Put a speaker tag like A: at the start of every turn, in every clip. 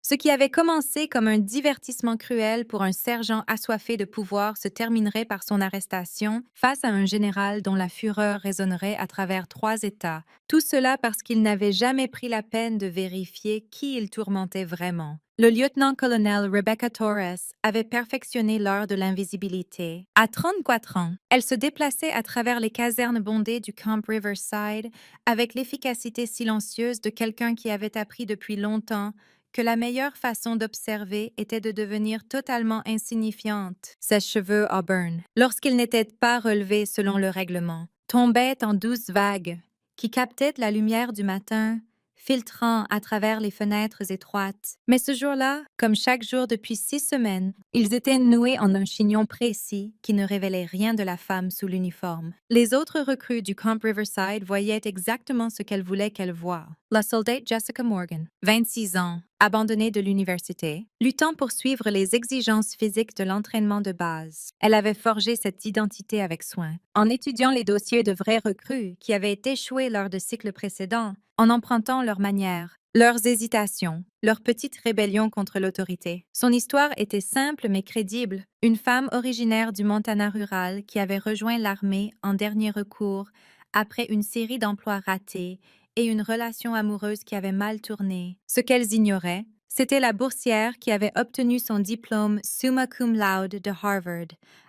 A: Ce qui avait commencé comme un divertissement cruel pour un sergent assoiffé de pouvoir se terminerait par son arrestation face à un général dont la fureur résonnerait à travers 3 États. Tout cela parce qu'il n'avait jamais pris la peine de vérifier qui il tourmentait vraiment. Le lieutenant-colonel Rebecca Torres avait perfectionné l'art de l'invisibilité. À 34 ans, elle se déplaçait à travers les casernes bondées du Camp Riverside avec l'efficacité silencieuse de quelqu'un qui avait appris depuis longtemps que la meilleure façon d'observer était de devenir totalement insignifiante. Ses cheveux auburn, lorsqu'ils n'étaient pas relevés selon le règlement, tombaient en douces vagues qui captaient la lumière du matin, filtrant à travers les fenêtres étroites. Mais ce jour-là, comme chaque jour depuis 6 semaines, ils étaient noués en un chignon précis qui ne révélait rien de la femme sous l'uniforme. Les autres recrues du Camp Riverside voyaient exactement ce qu'elles voulaient qu'elles voient. La soldate Jessica Morgan, 26 ans, abandonnée de l'université, luttant pour suivre les exigences physiques de l'entraînement de base. Elle avait forgé cette identité avec soin, en étudiant les dossiers de vraies recrues qui avaient échoué lors de cycles précédents, en empruntant leurs manières, leurs hésitations, leurs petites rébellions contre l'autorité. Son histoire était simple mais crédible. Une femme originaire du Montana rural qui avait rejoint l'armée en dernier recours après une série d'emplois ratés et une relation amoureuse qui avait mal tourné. Ce qu'elles ignoraient, c'était la boursière qui avait obtenu son diplôme summa cum laude de Harvard,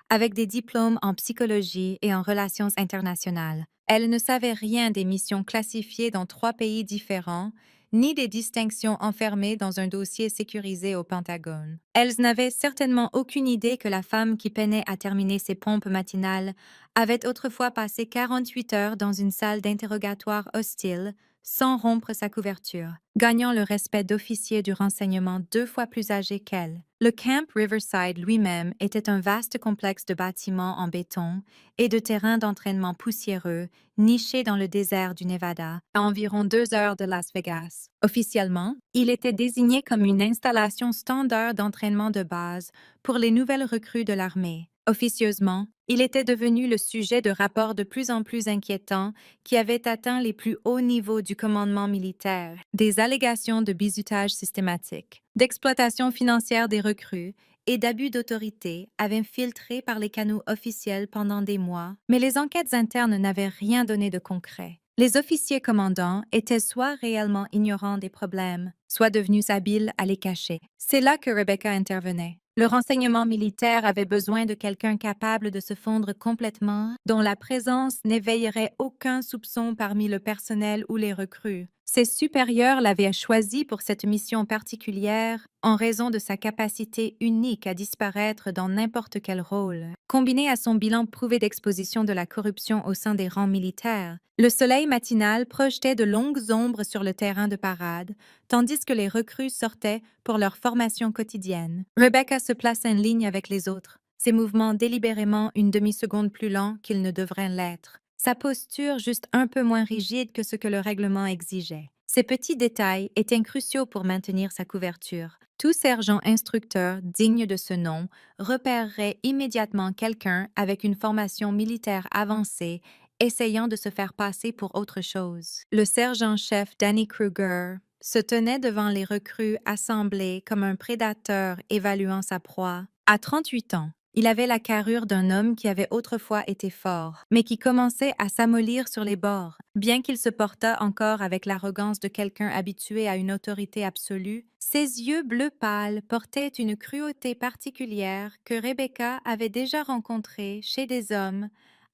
A: avec des diplômes en psychologie et en relations internationales. Elle ne savait rien des missions classifiées dans 3 pays différents, ni des distinctions enfermées dans un dossier sécurisé au Pentagone. Elles n'avaient certainement aucune idée que la femme qui peinait à terminer ses pompes matinales avait autrefois passé 48 heures dans une salle d'interrogatoire hostile, sans rompre sa couverture, gagnant le respect d'officiers du renseignement 2 fois plus âgés qu'elle. Le Camp Riverside lui-même était un vaste complexe de bâtiments en béton et de terrains d'entraînement poussiéreux, niché dans le désert du Nevada, à environ 2 heures de Las Vegas. Officiellement, il était désigné comme une installation standard d'entraînement de base pour les nouvelles recrues de l'armée. Officieusement, il était devenu le sujet de rapports de plus en plus inquiétants qui avaient atteint les plus hauts niveaux du commandement militaire, des allégations de bizutage systématique, d'exploitation financière des recrues et d'abus d'autorité avaient filtré par les canaux officiels pendant des mois, mais les enquêtes internes n'avaient rien donné de concret. Les officiers commandants étaient soit réellement ignorants des problèmes, soit devenus habiles à les cacher. C'est là que Rebecca intervenait. Le renseignement militaire avait besoin de quelqu'un capable de se fondre complètement, dont la présence n'éveillerait aucun soupçon parmi le personnel ou les recrues. Ses supérieurs l'avaient choisi pour cette mission particulière en raison de sa capacité unique à disparaître dans n'importe quel rôle. Combiné à son bilan prouvé d'exposition de la corruption au sein des rangs militaires, le soleil matinal projetait de longues ombres sur le terrain de parade, tandis que les recrues sortaient pour leur formation quotidienne. Rebecca se plaça en ligne avec les autres, ses mouvements délibérément une demi-seconde plus lents qu'ils ne devraient l'être, sa posture juste un peu moins rigide que ce que le règlement exigeait. Ces petits détails étaient cruciaux pour maintenir sa couverture. Tout sergent instructeur digne de ce nom repérerait immédiatement quelqu'un avec une formation militaire avancée essayant de se faire passer pour autre chose. Le sergent-chef Danny Kruger se tenait devant les recrues assemblées comme un prédateur évaluant sa proie. À 38 ans, il avait la carrure d'un homme qui avait autrefois été fort, mais qui commençait à s'amollir sur les bords. Bien qu'il se portât encore avec l'arrogance de quelqu'un habitué à une autorité absolue, ses yeux bleu pâle portaient une cruauté particulière que Rebecca avait déjà rencontrée chez des hommes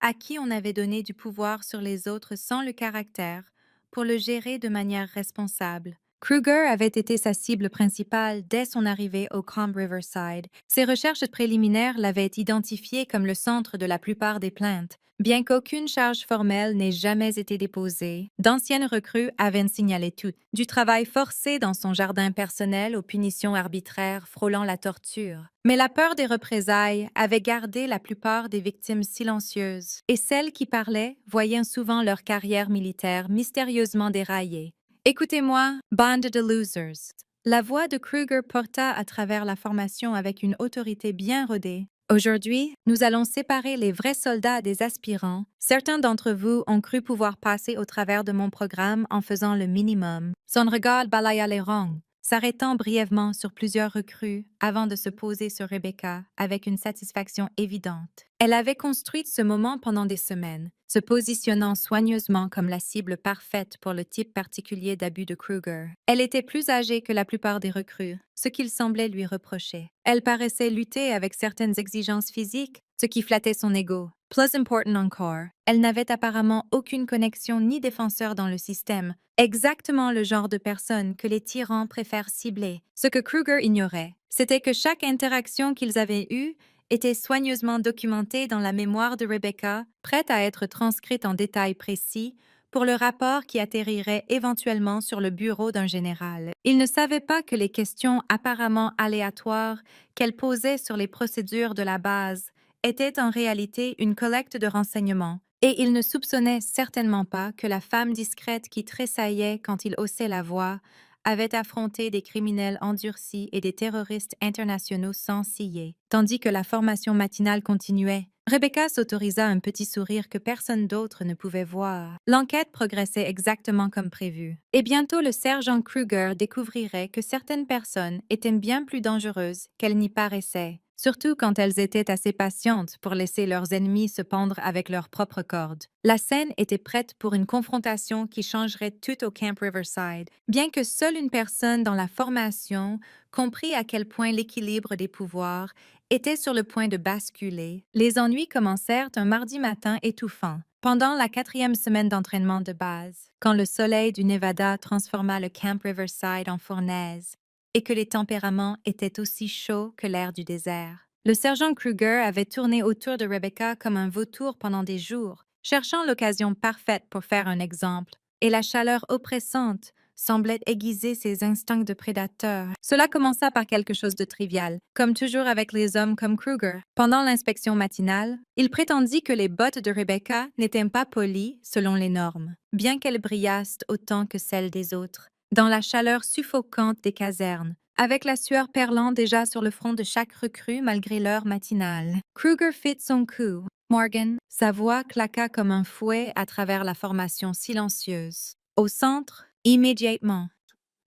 A: à qui on avait donné du pouvoir sur les autres sans le caractère pour le gérer de manière responsable. Kruger avait été sa cible principale dès son arrivée au Camp Riverside. Ses recherches préliminaires l'avaient identifié comme le centre de la plupart des plaintes. Bien qu'aucune charge formelle n'ait jamais été déposée, d'anciennes recrues avaient signalé tout, du travail forcé dans son jardin personnel aux punitions arbitraires frôlant la torture. Mais la peur des représailles avait gardé la plupart des victimes silencieuses, et celles qui parlaient voyaient souvent leur carrière militaire mystérieusement déraillée. Écoutez-moi, bande de losers. La voix de Kruger porta à travers la formation avec une autorité bien rodée. Aujourd'hui, nous allons séparer les vrais soldats des aspirants. Certains d'entre vous ont cru pouvoir passer au travers de mon programme en faisant le minimum. Son regard balaya les rangs. s'arrêtant brièvement sur plusieurs recrues avant de se poser sur Rebecca avec une satisfaction évidente. Elle avait construit ce moment pendant des semaines, se positionnant soigneusement comme la cible parfaite pour le type particulier d'abus de Kruger. Elle était plus âgée que la plupart des recrues, ce qu'il semblait lui reprocher. Elle paraissait lutter avec certaines exigences physiques, ce qui flattait son ego. Plus important encore, elle n'avait apparemment aucune connexion ni défenseur dans le système, exactement le genre de personne que les tyrans préfèrent cibler. Ce que Kruger ignorait, c'était que chaque interaction qu'ils avaient eue était soigneusement documentée dans la mémoire de Rebecca, prête à être transcrite en détails précis pour le rapport qui atterrirait éventuellement sur le bureau d'un général. Il ne savait pas que les questions apparemment aléatoires qu'elle posait sur les procédures de la base était en réalité une collecte de renseignements, et il ne soupçonnait certainement pas que la femme discrète qui tressaillait quand il haussait la voix avait affronté des criminels endurcis et des terroristes internationaux sans ciller. Tandis que la formation matinale continuait, Rebecca s'autorisa un petit sourire que personne d'autre ne pouvait voir. L'enquête progressait exactement comme prévu. Et bientôt le sergent Kruger découvrirait que certaines personnes étaient bien plus dangereuses qu'elles n'y paraissaient, surtout quand elles étaient assez patientes pour laisser leurs ennemis se pendre avec leurs propres cordes. La scène était prête pour une confrontation qui changerait tout au Camp Riverside, bien que seule une personne dans la formation comprit à quel point l'équilibre des pouvoirs était sur le point de basculer. Les ennuis commencèrent un mardi matin étouffant, pendant la 4e semaine d'entraînement de base, quand le soleil du Nevada transforma le Camp Riverside en fournaise et que les tempéraments étaient aussi chauds que l'air du désert. Le sergent Kruger avait tourné autour de Rebecca comme un vautour pendant des jours, cherchant l'occasion parfaite pour faire un exemple, et la chaleur oppressante semblait aiguiser ses instincts de prédateur. Cela commença par quelque chose de trivial, comme toujours avec les hommes comme Kruger. Pendant l'inspection matinale, il prétendit que les bottes de Rebecca n'étaient pas polies selon les normes, bien qu'elles brillassent autant que celles des autres, dans la chaleur suffocante des casernes, avec la sueur perlant déjà sur le front de chaque recrue malgré l'heure matinale. Kruger fit son coup. Morgan, sa voix claqua comme un fouet à travers la formation silencieuse. Au centre, immédiatement,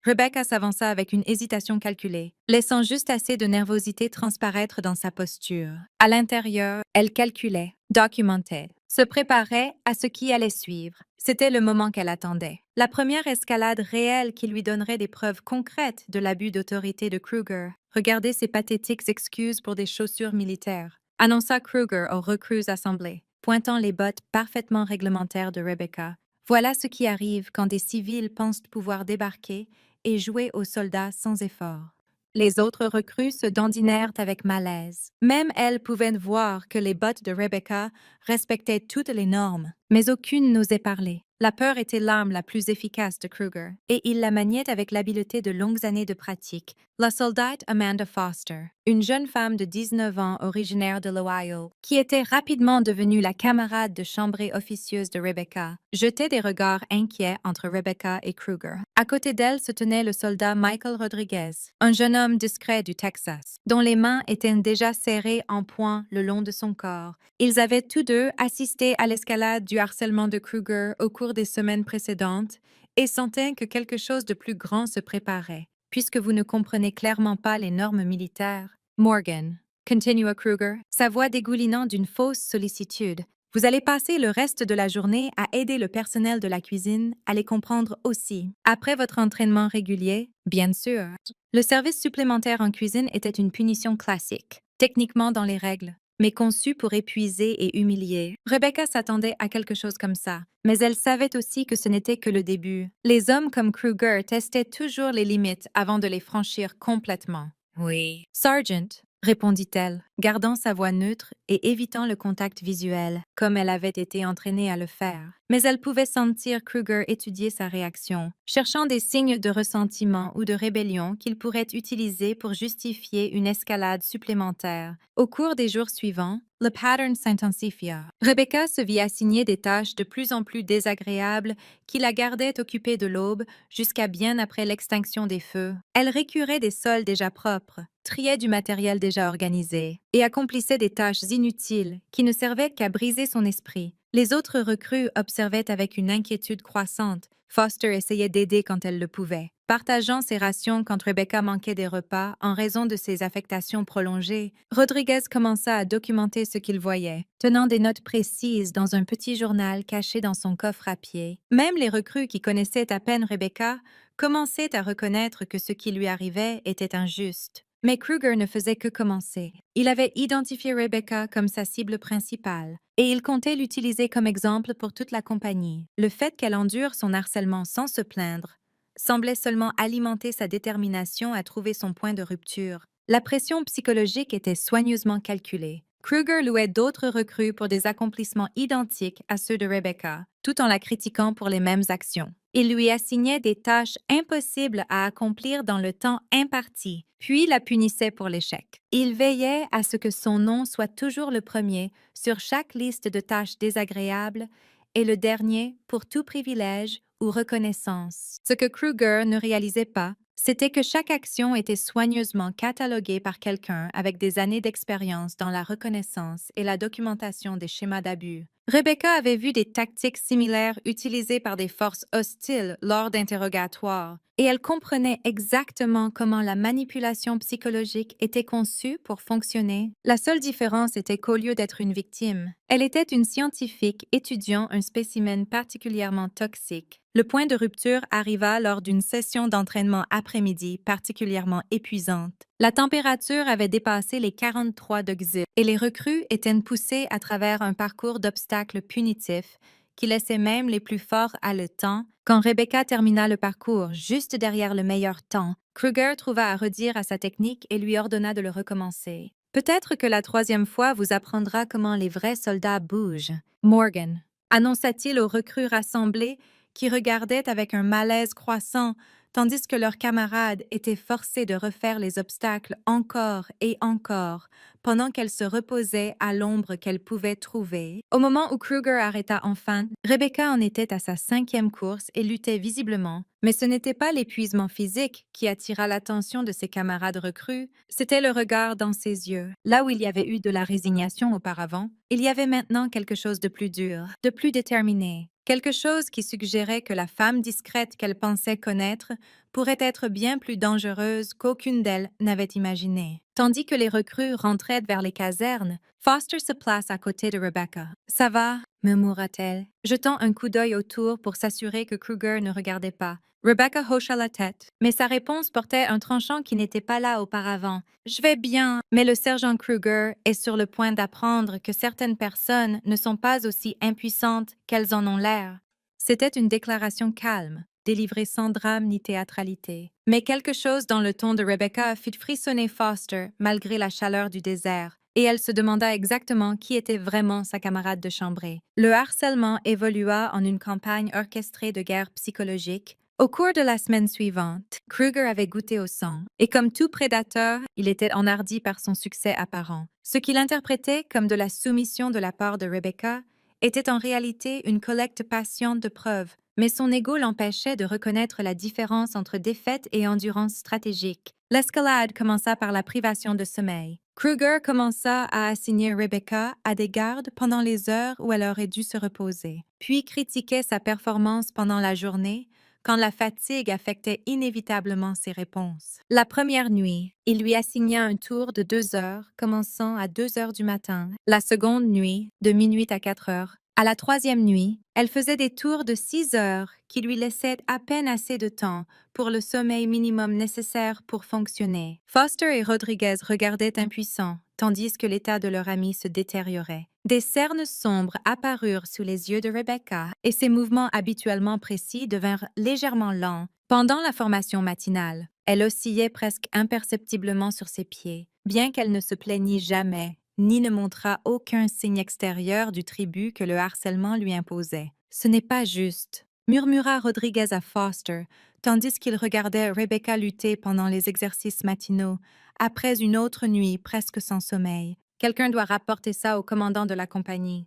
A: Rebecca s'avança avec une hésitation calculée, laissant juste assez de nervosité transparaître dans sa posture. À l'intérieur, elle calculait, documentait, se préparait à ce qui allait suivre. C'était le moment qu'elle attendait. La première escalade réelle qui lui donnerait des preuves concrètes de l'abus d'autorité de Kruger. Regardez ces pathétiques excuses pour des chaussures militaires, annonça Kruger aux recrues assemblées, pointant les bottes parfaitement réglementaires de Rebecca. Voilà ce qui arrive quand des civils pensent pouvoir débarquer et jouer aux soldats sans effort. Les autres recrues se dandinèrent avec malaise. Même elles pouvaient voir que les bottes de Rebecca respectaient toutes les normes, mais aucune n'osait parler. La peur était l'arme la plus efficace de Kruger, et il la maniait avec l'habileté de longues années de pratique. La soldate Amanda Foster, une jeune femme de 19 ans originaire de l'Ohio, qui était rapidement devenue la camarade de chambrée officieuse de Rebecca, jetait des regards inquiets entre Rebecca et Kruger. À côté d'elle se tenait le soldat Michael Rodriguez, un jeune homme discret du Texas, dont les mains étaient déjà serrées en poing le long de son corps. Ils avaient tous deux assisté à l'escalade du harcèlement de Kruger au cours des semaines précédentes et sentaient que quelque chose de plus grand se préparait. Puisque vous ne comprenez clairement pas les normes militaires, Morgan, continua Kruger, sa voix dégoulinant d'une fausse sollicitude, vous allez passer le reste de la journée à aider le personnel de la cuisine à les comprendre aussi. Après votre entraînement régulier, bien sûr. Le service supplémentaire en cuisine était une punition classique, techniquement dans les règles, mais conçue pour épuiser et humilier. Rebecca s'attendait à quelque chose comme ça, mais elle savait aussi que ce n'était que le début. Les hommes comme Kruger testaient toujours les limites avant de les franchir complètement. Oui. Sergeant, répondit-elle, gardant sa voix neutre et évitant le contact visuel, comme elle avait été entraînée à le faire. Mais elle pouvait sentir Kruger étudier sa réaction, cherchant des signes de ressentiment ou de rébellion qu'il pourrait utiliser pour justifier une escalade supplémentaire. Au cours des jours suivants, le pattern s'intensifia. Rebecca se vit assigner des tâches de plus en plus désagréables qui la gardaient occupée de l'aube jusqu'à bien après l'extinction des feux. Elle récurait des sols déjà propres, triait du matériel déjà organisé et accomplissait des tâches inutiles qui ne servaient qu'à briser son esprit. Les autres recrues observaient avec une inquiétude croissante, Foster essayait d'aider quand elle le pouvait, partageant ses rations quand Rebecca manquait des repas en raison de ses affectations prolongées. Rodriguez commença à documenter ce qu'il voyait, tenant des notes précises dans un petit journal caché dans son coffre à pied. Même les recrues qui connaissaient à peine Rebecca commençaient à reconnaître que ce qui lui arrivait était injuste. Mais Kruger ne faisait que commencer. Il avait identifié Rebecca comme sa cible principale, et il comptait l'utiliser comme exemple pour toute la compagnie. Le fait qu'elle endure son harcèlement sans se plaindre semblait seulement alimenter sa détermination à trouver son point de rupture. La pression psychologique était soigneusement calculée. Kruger louait d'autres recrues pour des accomplissements identiques à ceux de Rebecca, tout en la critiquant pour les mêmes actions. Il lui assignait des tâches impossibles à accomplir dans le temps imparti, puis la punissait pour l'échec. Il veillait à ce que son nom soit toujours le premier sur chaque liste de tâches désagréables et le dernier pour tout privilège ou reconnaissance. Ce que Kruger ne réalisait pas, c'était que chaque action était soigneusement cataloguée par quelqu'un avec des années d'expérience dans la reconnaissance et la documentation des schémas d'abus. Rebecca avait vu des tactiques similaires utilisées par des forces hostiles lors d'interrogatoires, et elle comprenait exactement comment la manipulation psychologique était conçue pour fonctionner. La seule différence était qu'au lieu d'être une victime, elle était une scientifique étudiant un spécimen particulièrement toxique. Le point de rupture arriva lors d'une session d'entraînement après-midi particulièrement épuisante. La température avait dépassé les 43 degrés et les recrues étaient poussées à travers un parcours d'obstacles punitifs qui laissait même les plus forts haletants. Quand Rebecca termina le parcours juste derrière le meilleur temps, Kruger trouva à redire à sa technique et lui ordonna de le recommencer. Peut-être que la troisième fois vous apprendra comment les vrais soldats bougent. Morgan, annonça-t-il aux recrues rassemblées qui regardaient avec un malaise croissant, tandis que leurs camarades étaient forcés de refaire les obstacles encore et encore, pendant qu'elles se reposaient à l'ombre qu'elles pouvaient trouver. Au moment où Kruger arrêta enfin, Rebecca en était à sa 5e course et luttait visiblement. Mais ce n'était pas l'épuisement physique qui attira l'attention de ses camarades recrues, c'était le regard dans ses yeux. Là où il y avait eu de la résignation auparavant, il y avait maintenant quelque chose de plus dur, de plus déterminé. Quelque chose qui suggérait que la femme discrète qu'elle pensait connaître pourrait être bien plus dangereuse qu'aucune d'elles n'avait imaginé. Tandis que les recrues rentraient vers les casernes, Foster se place à côté de Rebecca. « Ça va ?» murmura-t-elle, jetant un coup d'œil autour pour s'assurer que Kruger ne regardait pas. Rebecca hocha la tête, mais sa réponse portait un tranchant qui n'était pas là auparavant. « Je vais bien, mais le sergent Kruger est sur le point d'apprendre que certaines personnes ne sont pas aussi impuissantes qu'elles en ont l'air. » C'était une déclaration calme, délivrée sans drame ni théâtralité. Mais quelque chose dans le ton de Rebecca fit frissonner Foster malgré la chaleur du désert, et elle se demanda exactement qui était vraiment sa camarade de chambrée. Le harcèlement évolua en une campagne orchestrée de guerre psychologique. Au cours de la semaine suivante, Kruger avait goûté au sang, et comme tout prédateur, il était enhardi par son succès apparent. Ce qu'il interprétait comme de la soumission de la part de Rebecca était en réalité une collecte patiente de preuves, mais son ego l'empêchait de reconnaître la différence entre défaite et endurance stratégique. L'escalade commença par la privation de sommeil. Kruger commença à assigner Rebecca à des gardes pendant les heures où elle aurait dû se reposer, puis critiquait sa performance pendant la journée quand la fatigue affectait inévitablement ses réponses. La première nuit, il lui assigna un tour de 2 heures, commençant à 2 heures du matin. La seconde nuit, de minuit à 4 heures. À la troisième nuit, elle faisait des tours de 6 heures qui lui laissaient à peine assez de temps pour le sommeil minimum nécessaire pour fonctionner. Foster et Rodriguez regardaient impuissants, tandis que l'état de leur ami se détériorait. Des cernes sombres apparurent sous les yeux de Rebecca et ses mouvements habituellement précis devinrent légèrement lents. Pendant la formation matinale, elle oscillait presque imperceptiblement sur ses pieds, bien qu'elle ne se plaignît jamais, ni ne montrât aucun signe extérieur du tribut que le harcèlement lui imposait. « Ce n'est pas juste », murmura Rodriguez à Foster, tandis qu'il regardait Rebecca lutter pendant les exercices matinaux, après une autre nuit presque sans sommeil. Quelqu'un doit rapporter ça au commandant de la compagnie.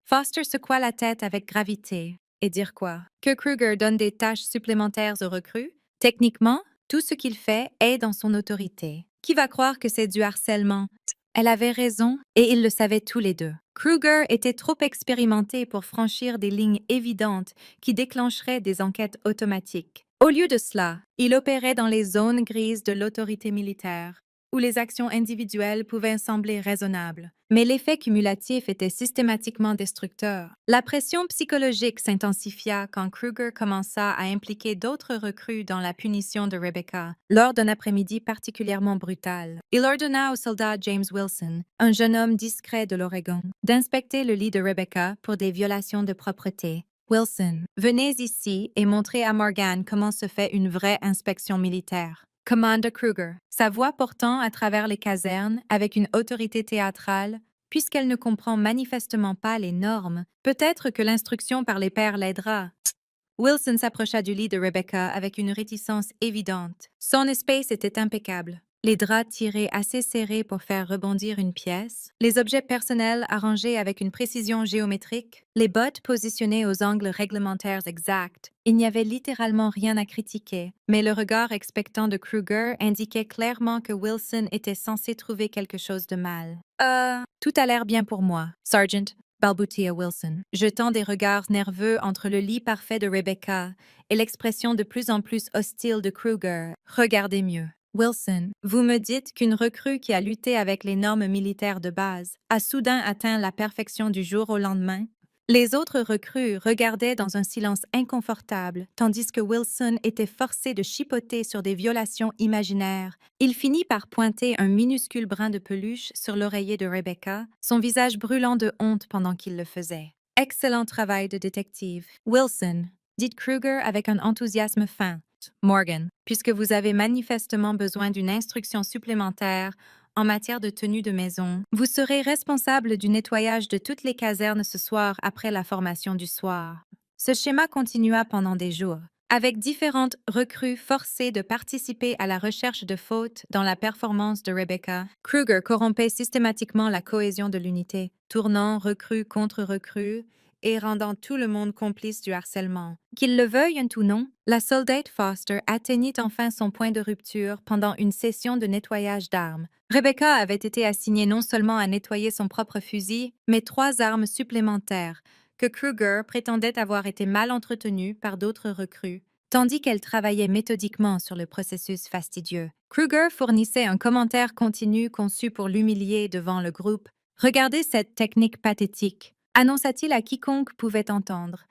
A: Foster secoua la tête avec gravité. Et dire quoi? Que Kruger donne des tâches supplémentaires aux recrues? Techniquement, tout ce qu'il fait est dans son autorité. Qui va croire que c'est du harcèlement? Elle avait raison, et ils le savaient tous les deux. Kruger était trop expérimenté pour franchir des lignes évidentes qui déclencheraient des enquêtes automatiques. Au lieu de cela, il opérait dans les zones grises de l'autorité militaire, où les actions individuelles pouvaient sembler raisonnables. Mais l'effet cumulatif était systématiquement destructeur. La pression psychologique s'intensifia quand Kruger commença à impliquer d'autres recrues dans la punition de Rebecca, lors d'un après-midi particulièrement brutal. Il ordonna au soldat James Wilson, un jeune homme discret de l'Oregon, d'inspecter le lit de Rebecca pour des violations de propreté. Wilson, venez ici et montrez à Morgan comment se fait une vraie inspection militaire. Commanda Kruger, sa voix portant à travers les casernes avec une autorité théâtrale, puisqu'elle ne comprend manifestement pas les normes. Peut-être que l'instruction par les pairs l'aidera. Wilson s'approcha du lit de Rebecca avec une réticence évidente. Son espace était impeccable. Les draps tirés assez serrés pour faire rebondir une pièce, les objets personnels arrangés avec une précision géométrique, les bottes positionnées aux angles réglementaires exacts. Il n'y avait littéralement rien à critiquer, mais le regard expectant de Kruger indiquait clairement que Wilson était censé trouver quelque chose de mal. Tout a l'air bien pour moi, Sergeant, balbutia Wilson, jetant des regards nerveux entre le lit parfait de Rebecca et l'expression de plus en plus hostile de Kruger. Regardez mieux. Wilson, vous me dites qu'une recrue qui a lutté avec les normes militaires de base a soudain atteint la perfection du jour au lendemain? Les autres recrues regardaient dans un silence inconfortable, tandis que Wilson était forcé de chipoter sur des violations imaginaires. Il finit par pointer un minuscule brin de peluche sur l'oreiller de Rebecca, son visage brûlant de honte pendant qu'il le faisait. Excellent travail de détective. Wilson, dit Kruger avec un enthousiasme fin. Morgan, puisque vous avez manifestement besoin d'une instruction supplémentaire en matière de tenue de maison, vous serez responsable du nettoyage de toutes les casernes ce soir après la formation du soir. Ce schéma continua pendant des jours, avec différentes recrues forcées de participer à la recherche de fautes dans la performance de Rebecca. Kruger corrompait systématiquement la cohésion de l'unité, tournant recrue contre recrue et rendant tout le monde complice du harcèlement. Qu'il le veuille ou non, la soldate Foster atteignit enfin son point de rupture pendant une session de nettoyage d'armes. Rebecca avait été assignée non seulement à nettoyer son propre fusil, mais 3 armes supplémentaires, que Kruger prétendait avoir été mal entretenues par d'autres recrues, tandis qu'elle travaillait méthodiquement sur le processus fastidieux. Kruger fournissait un commentaire continu conçu pour l'humilier devant le groupe. « Regardez cette technique pathétique », annonça-t-il à quiconque pouvait entendre.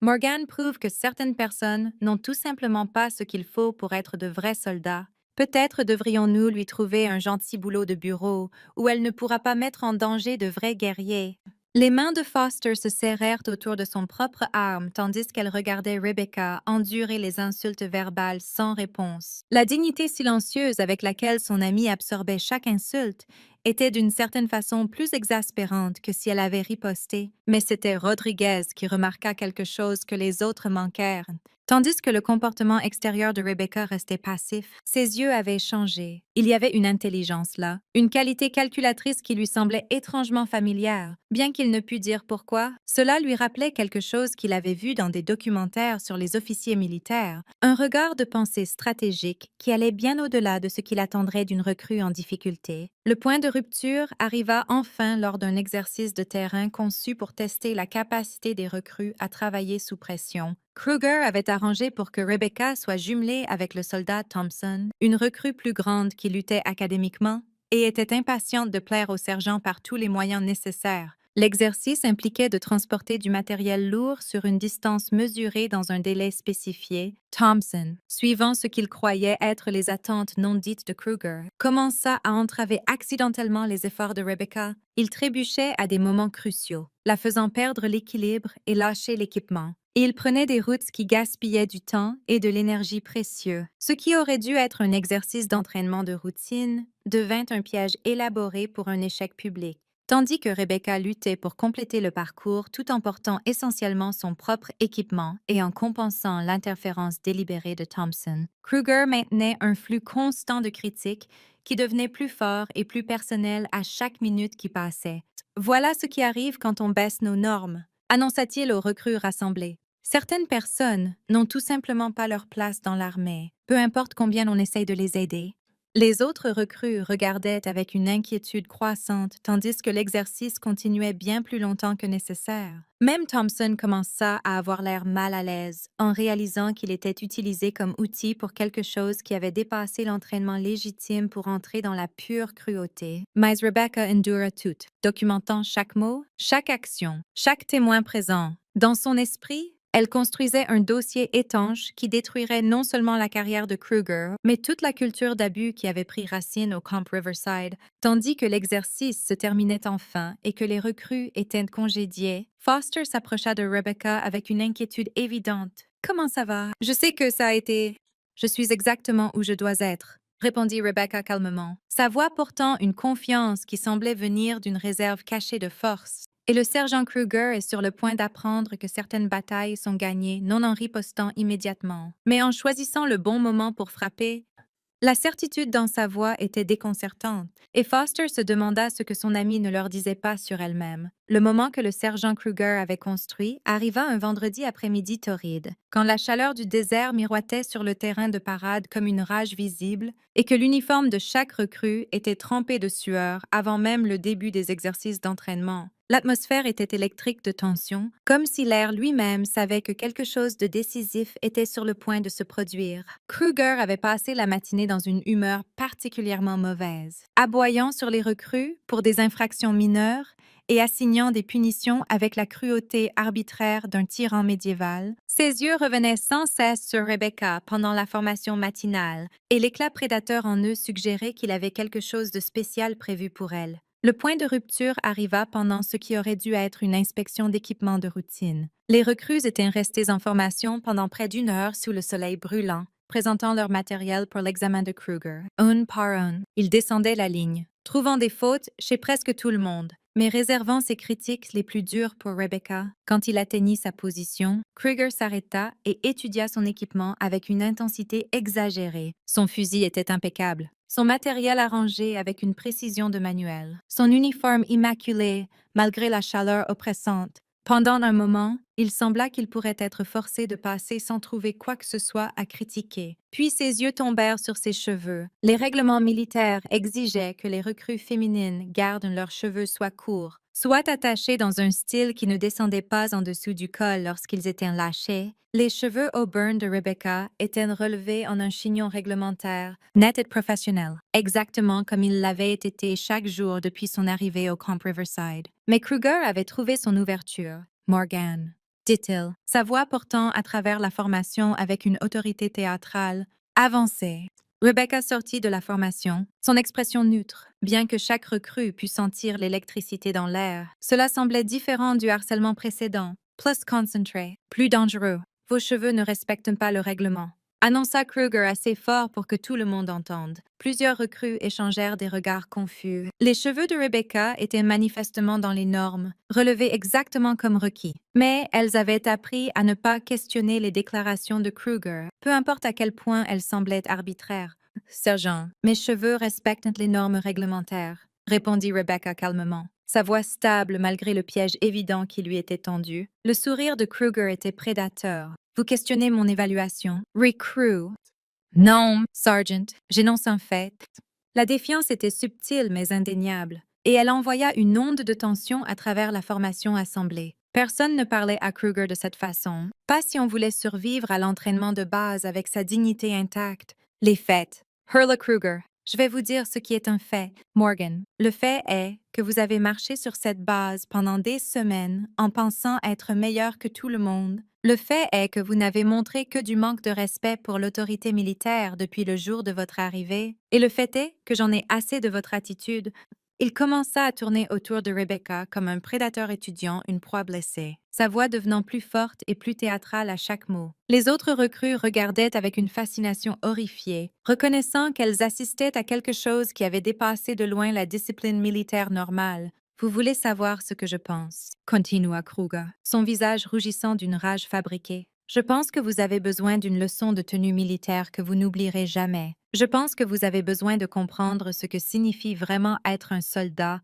A: Morgan prouve que certaines personnes n'ont tout simplement pas ce qu'il faut pour être de vrais soldats. Peut-être devrions-nous lui trouver un gentil boulot de bureau où elle ne pourra pas mettre en danger de vrais guerriers. Les mains de Foster se serrèrent autour de son propre arme tandis qu'elle regardait Rebecca endurer les insultes verbales sans réponse. La dignité silencieuse avec laquelle son amie absorbait chaque insulte était d'une certaine façon plus exaspérante que si elle avait riposté, mais c'était Rodriguez qui remarqua quelque chose que les autres manquèrent. Tandis que le comportement extérieur de Rebecca restait passif, ses yeux avaient changé. Il y avait une intelligence là, une qualité calculatrice qui lui semblait étrangement familière. Bien qu'il ne pût dire pourquoi, cela lui rappelait quelque chose qu'il avait vu dans des documentaires sur les officiers militaires, un regard de pensée stratégique qui allait bien au-delà de ce qu'il attendrait d'une recrue en difficulté. Le point de rupture arriva enfin lors d'un exercice de terrain conçu pour tester la capacité des recrues à travailler sous pression. Kruger avait arrangé pour que Rebecca soit jumelée avec le soldat Thompson, une recrue plus grande qui luttait académiquement et était impatiente de plaire au sergent par tous les moyens nécessaires. L'exercice impliquait de transporter du matériel lourd sur une distance mesurée dans un délai spécifié. Thompson, suivant ce qu'il croyait être les attentes non dites de Kruger, commença à entraver accidentellement les efforts de Rebecca. Il trébuchait à des moments cruciaux, la faisant perdre l'équilibre et lâcher l'équipement. Et il prenait des routes qui gaspillaient du temps et de l'énergie précieux. Ce qui aurait dû être un exercice d'entraînement de routine devint un piège élaboré pour un échec public. Tandis que Rebecca luttait pour compléter le parcours tout en portant essentiellement son propre équipement et en compensant l'interférence délibérée de Thompson, Kruger maintenait un flux constant de critiques qui devenait plus fort et plus personnel à chaque minute qui passait. « Voilà ce qui arrive quand on baisse nos normes », annonça-t-il aux recrues rassemblées. Certaines personnes n'ont tout simplement pas leur place dans l'armée, peu importe combien on essaye de les aider. Les autres recrues regardaient avec une inquiétude croissante tandis que l'exercice continuait bien plus longtemps que nécessaire. Même Thompson commença à avoir l'air mal à l'aise en réalisant qu'il était utilisé comme outil pour quelque chose qui avait dépassé l'entraînement légitime pour entrer dans la pure cruauté. Mais Rebecca endura tout, documentant chaque mot, chaque action, chaque témoin présent. Dans son esprit, elle construisait un dossier étanche qui détruirait non seulement la carrière de Kruger, mais toute la culture d'abus qui avait pris racine au Camp Riverside. Tandis que l'exercice se terminait enfin et que les recrues étaient congédiées, Foster s'approcha de Rebecca avec une inquiétude évidente. « Comment ça va? Je sais que ça a été... Je suis exactement où je dois être. » répondit Rebecca calmement, sa voix portant une confiance qui semblait venir d'une réserve cachée de force. Et le sergent Kruger est sur le point d'apprendre que certaines batailles sont gagnées non en ripostant immédiatement, mais en choisissant le bon moment pour frapper. La certitude dans sa voix était déconcertante, et Foster se demanda ce que son amie ne leur disait pas sur elle-même. Le moment que le sergent Kruger avait construit arriva un vendredi après-midi torride, quand la chaleur du désert miroitait sur le terrain de parade comme une rage visible, et que l'uniforme de chaque recrue était trempé de sueur avant même le début des exercices d'entraînement. L'atmosphère était électrique de tension, comme si l'air lui-même savait que quelque chose de décisif était sur le point de se produire. Kruger avait passé la matinée dans une humeur particulièrement mauvaise, aboyant sur les recrues pour des infractions mineures et assignant des punitions avec la cruauté arbitraire d'un tyran médiéval. Ses yeux revenaient sans cesse sur Rebecca pendant la formation matinale, et l'éclat prédateur en eux suggérait qu'il avait quelque chose de spécial prévu pour elle. Le point de rupture arriva pendant ce qui aurait dû être une inspection d'équipement de routine. Les recrues étaient restées en formation pendant près d'une heure sous le soleil brûlant, présentant leur matériel pour l'examen de Kruger. Un par un, ils descendaient la ligne, trouvant des fautes chez presque tout le monde, mais réservant ses critiques les plus dures pour Rebecca. Quand il atteignit sa position, Kruger s'arrêta et étudia son équipement avec une intensité exagérée. Son fusil était impeccable, son matériel arrangé avec une précision de manuel, son uniforme immaculé malgré la chaleur oppressante. Pendant un moment, il sembla qu'il pourrait être forcé de passer sans trouver quoi que ce soit à critiquer. Puis ses yeux tombèrent sur ses cheveux. Les règlements militaires exigeaient que les recrues féminines gardent leurs cheveux soit courts, soit attachés dans un style qui ne descendait pas en dessous du col lorsqu'ils étaient lâchés. Les cheveux auburn de Rebecca étaient relevés en un chignon réglementaire, net et professionnel, exactement comme il l'avait été chaque jour depuis son arrivée au Camp Riverside. Mais Kruger avait trouvé son ouverture. Morgan, dit-il, sa voix portant à travers la formation avec une autorité théâtrale, avançait. Rebecca sortit de la formation, son expression neutre, bien que chaque recrue pût sentir l'électricité dans l'air. Cela semblait différent du harcèlement précédent, plus concentré, plus dangereux. Vos cheveux ne respectent pas le règlement, annonça Kruger assez fort pour que tout le monde entende. Plusieurs recrues échangèrent des regards confus. Les cheveux de Rebecca étaient manifestement dans les normes, relevés exactement comme requis. Mais elles avaient appris à ne pas questionner les déclarations de Kruger, peu importe à quel point elles semblaient arbitraires. « Sergent, mes cheveux respectent les normes réglementaires », répondit Rebecca calmement, sa voix stable malgré le piège évident qui lui était tendu. Le sourire de Kruger était prédateur. « Vous questionnez mon évaluation. Recrue. »« Non, Sergeant, j'énonce un fait. » La défiance était subtile mais indéniable, et elle envoya une onde de tension à travers la formation assemblée. Personne ne parlait à Kruger de cette façon, pas si on voulait survivre à l'entraînement de base avec sa dignité intacte. Les faits. Hurla Kruger. Je vais vous dire ce qui est un fait, Morgan. Le fait est que vous avez marché sur cette base pendant des semaines en pensant être meilleur que tout le monde. Le fait est que vous n'avez montré que du manque de respect pour l'autorité militaire depuis le jour de votre arrivée. Et le fait est que j'en ai assez de votre attitude. Il commença à tourner autour de Rebecca comme un prédateur étudiant une proie blessée, sa voix devenant plus forte et plus théâtrale à chaque mot. Les autres recrues regardaient avec une fascination horrifiée, reconnaissant qu'elles assistaient à quelque chose qui avait dépassé de loin la discipline militaire normale. « Vous voulez savoir ce que je pense ?» continua Kruger, son visage rougissant d'une rage fabriquée. « Je pense que vous avez besoin d'une leçon de tenue militaire que vous n'oublierez jamais. Je pense que vous avez besoin de comprendre ce que signifie vraiment être un soldat. »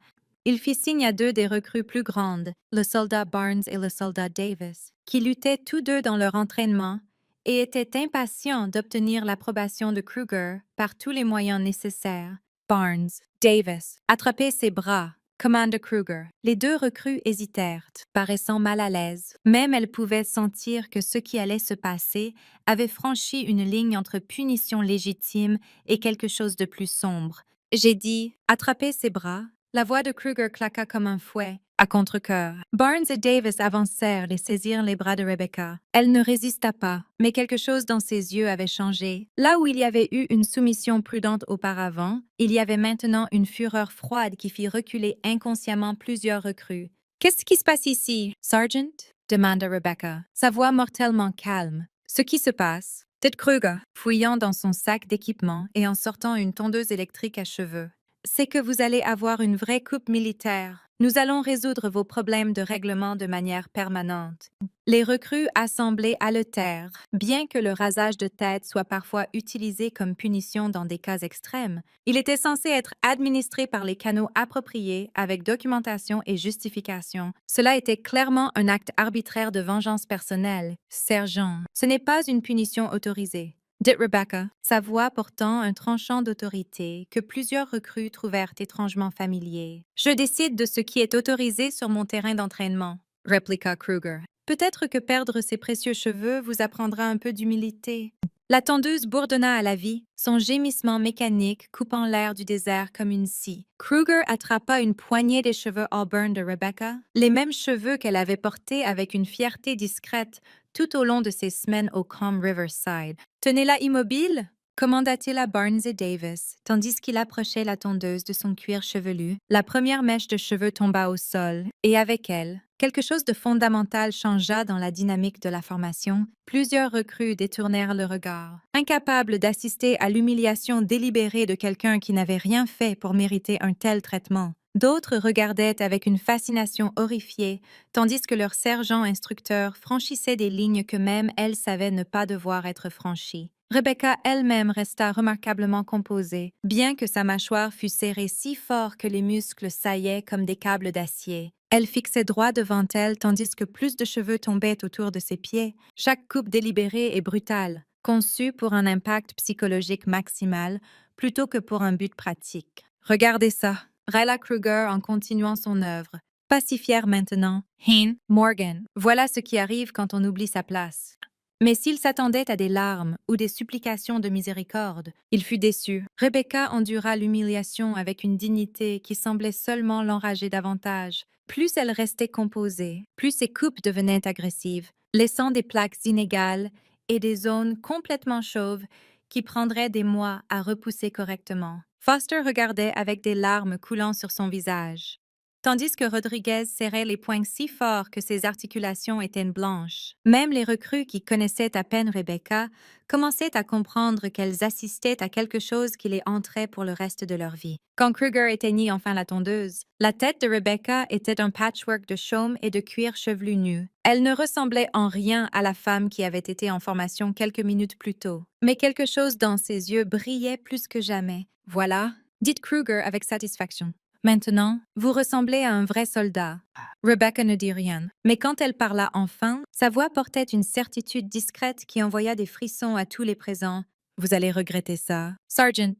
A: Il fit signe à deux des recrues plus grandes, le soldat Barnes et le soldat Davis, qui luttaient tous deux dans leur entraînement et était impatient d'obtenir l'approbation de Kruger par tous les moyens nécessaires. Barnes, Davis, attrapez ses bras, commande Kruger. Les deux recrues hésitèrent, paraissant mal à l'aise. Même elles pouvaient sentir que ce qui allait se passer avait franchi une ligne entre punition légitime et quelque chose de plus sombre. J'ai dit « Attrapez ses bras ». La voix de Kruger claqua comme un fouet, à contre-cœur. Barnes et Davis avancèrent et saisirent les bras de Rebecca. Elle ne résista pas, mais quelque chose dans ses yeux avait changé. Là où il y avait eu une soumission prudente auparavant, il y avait maintenant une fureur froide qui fit reculer inconsciemment plusieurs recrues. « Qu'est-ce qui se passe ici, Sergeant ?» demanda Rebecca, sa voix mortellement calme. « Ce qui se passe ?» dit Kruger, fouillant dans son sac d'équipement et en sortant une tondeuse électrique à cheveux. C'est que vous allez avoir une vraie coupe militaire. Nous allons résoudre vos problèmes de règlement de manière permanente. Les recrues assemblées haletèrent, bien que le rasage de tête soit parfois utilisé comme punition dans des cas extrêmes. Il était censé être administré par les canaux appropriés avec documentation et justification. Cela était clairement un acte arbitraire de vengeance personnelle. Sergent, ce n'est pas une punition autorisée, dit Rebecca, sa voix portant un tranchant d'autorité que plusieurs recrues trouvèrent étrangement familier. « Je décide de ce qui est autorisé sur mon terrain d'entraînement », répliqua Kruger. « Peut-être que perdre ses précieux cheveux vous apprendra un peu d'humilité. » La tondeuse bourdonna à la vie, son gémissement mécanique coupant l'air du désert comme une scie. Kruger attrapa une poignée des cheveux auburn de Rebecca, les mêmes cheveux qu'elle avait portés avec une fierté discrète tout au long de ses semaines au camp Riverside. « Tenez-la immobile !» commanda-t-il à Barnes et Davis, tandis qu'il approchait la tondeuse de son cuir chevelu. La première mèche de cheveux tomba au sol, et avec elle, quelque chose de fondamental changea dans la dynamique de la formation. Plusieurs recrues détournèrent le regard. Incapables d'assister à l'humiliation délibérée de quelqu'un qui n'avait rien fait pour mériter un tel traitement, d'autres regardaient avec une fascination horrifiée, tandis que leur sergent instructeur franchissait des lignes que même elle savait ne pas devoir être franchies. Rebecca elle-même resta remarquablement composée, bien que sa mâchoire fût serrée si fort que les muscles saillaient comme des câbles d'acier. Elle fixait droit devant elle tandis que plus de cheveux tombaient autour de ses pieds, chaque coupe délibérée et brutale, conçue pour un impact psychologique maximal plutôt que pour un but pratique. « Regardez ça !» râla Kruger en continuant son œuvre. « Pas si fier maintenant. Hein, Morgan, voilà ce qui arrive quand on oublie sa place. » Mais s'il s'attendait à des larmes ou des supplications de miséricorde, il fut déçu. Rebecca endura l'humiliation avec une dignité qui semblait seulement l'enrager davantage. Plus elle restait composée, plus ses coupes devenaient agressives, laissant des plaques inégales et des zones complètement chauves qui prendraient des mois à repousser correctement. Foster regardait avec des larmes coulant sur son visage, tandis que Rodriguez serrait les poings si fort que ses articulations étaient blanches. Même les recrues qui connaissaient à peine Rebecca commençaient à comprendre qu'elles assistaient à quelque chose qui les hanterait pour le reste de leur vie. Quand Kruger éteignit enfin la tondeuse, la tête de Rebecca était un patchwork de chaume et de cuir chevelu nu. Elle ne ressemblait en rien à la femme qui avait été en formation quelques minutes plus tôt, mais quelque chose dans ses yeux brillait plus que jamais. « Voilà », dit Kruger avec satisfaction. « Maintenant, vous ressemblez à un vrai soldat. » Rebecca ne dit rien, mais quand elle parla enfin, sa voix portait une certitude discrète qui envoya des frissons à tous les présents. « Vous allez regretter ça. »« Sergeant !»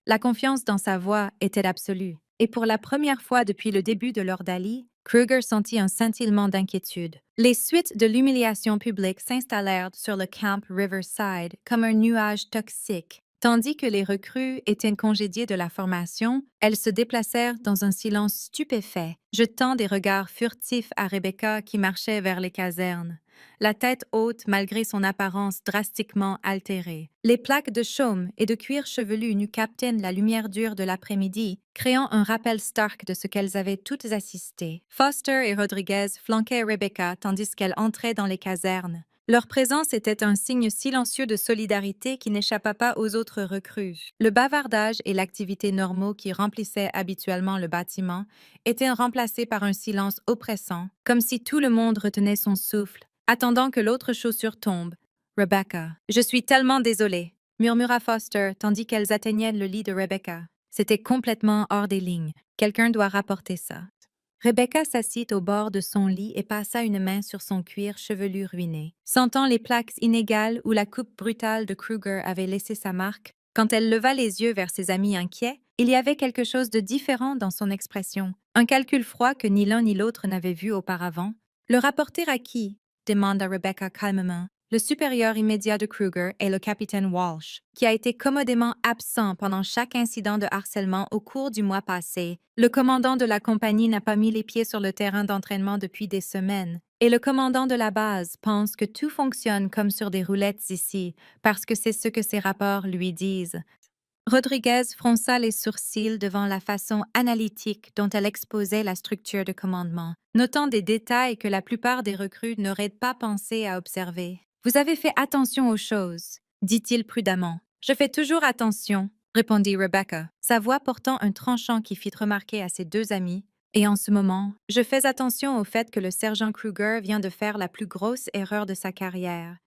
A: La confiance dans sa voix était absolue, et pour la première fois depuis le début de l'ordalie, Kruger sentit un scintillement d'inquiétude. Les suites de l'humiliation publique s'installèrent sur le camp Riverside comme un nuage toxique. Tandis que les recrues étaient congédiées de la formation, elles se déplacèrent dans un silence stupéfait, jetant des regards furtifs à Rebecca qui marchait vers les casernes, la tête haute malgré son apparence drastiquement altérée. Les plaques de chaume et de cuir chevelu nous captaient la lumière dure de l'après-midi, créant un rappel stark de ce qu'elles avaient toutes assisté. Foster et Rodriguez flanquaient Rebecca tandis qu'elle entrait dans les casernes. Leur présence était un signe silencieux de solidarité qui n'échappa pas aux autres recrues. Le bavardage et l'activité normaux qui remplissaient habituellement le bâtiment étaient remplacés par un silence oppressant, comme si tout le monde retenait son souffle, attendant que l'autre chaussure tombe. « Rebecca, je suis tellement désolée », murmura Foster tandis qu'elles atteignaient le lit de Rebecca. C'était complètement hors des lignes. Quelqu'un doit rapporter ça. Rebecca s'assit au bord de son lit et passa une main sur son cuir chevelu ruiné. Sentant les plaques inégales où la coupe brutale de Kruger avait laissé sa marque, quand elle leva les yeux vers ses amis inquiets, il y avait quelque chose de différent dans son expression, un calcul froid que ni l'un ni l'autre n'avaient vu auparavant. Le rapporter à qui? Demanda Rebecca calmement. Le supérieur immédiat de Kruger est le capitaine Walsh, qui a été commodément absent pendant chaque incident de harcèlement au cours du mois passé. Le commandant de la compagnie n'a pas mis les pieds sur le terrain d'entraînement depuis des semaines. Et le commandant de la base pense que tout fonctionne comme sur des roulettes ici, parce que c'est ce que ses rapports lui disent. Rodriguez fronça les sourcils devant la façon analytique dont elle exposait la structure de commandement, notant des détails que la plupart des recrues n'auraient pas pensé à observer. Vous avez fait attention aux choses, dit-il prudemment. Je fais toujours attention, répondit Rebecca, sa voix portant un tranchant qui fit remarquer à ses deux amis. Et en ce moment, je fais attention au fait que le sergent Kruger vient de faire la plus grosse erreur de sa carrière.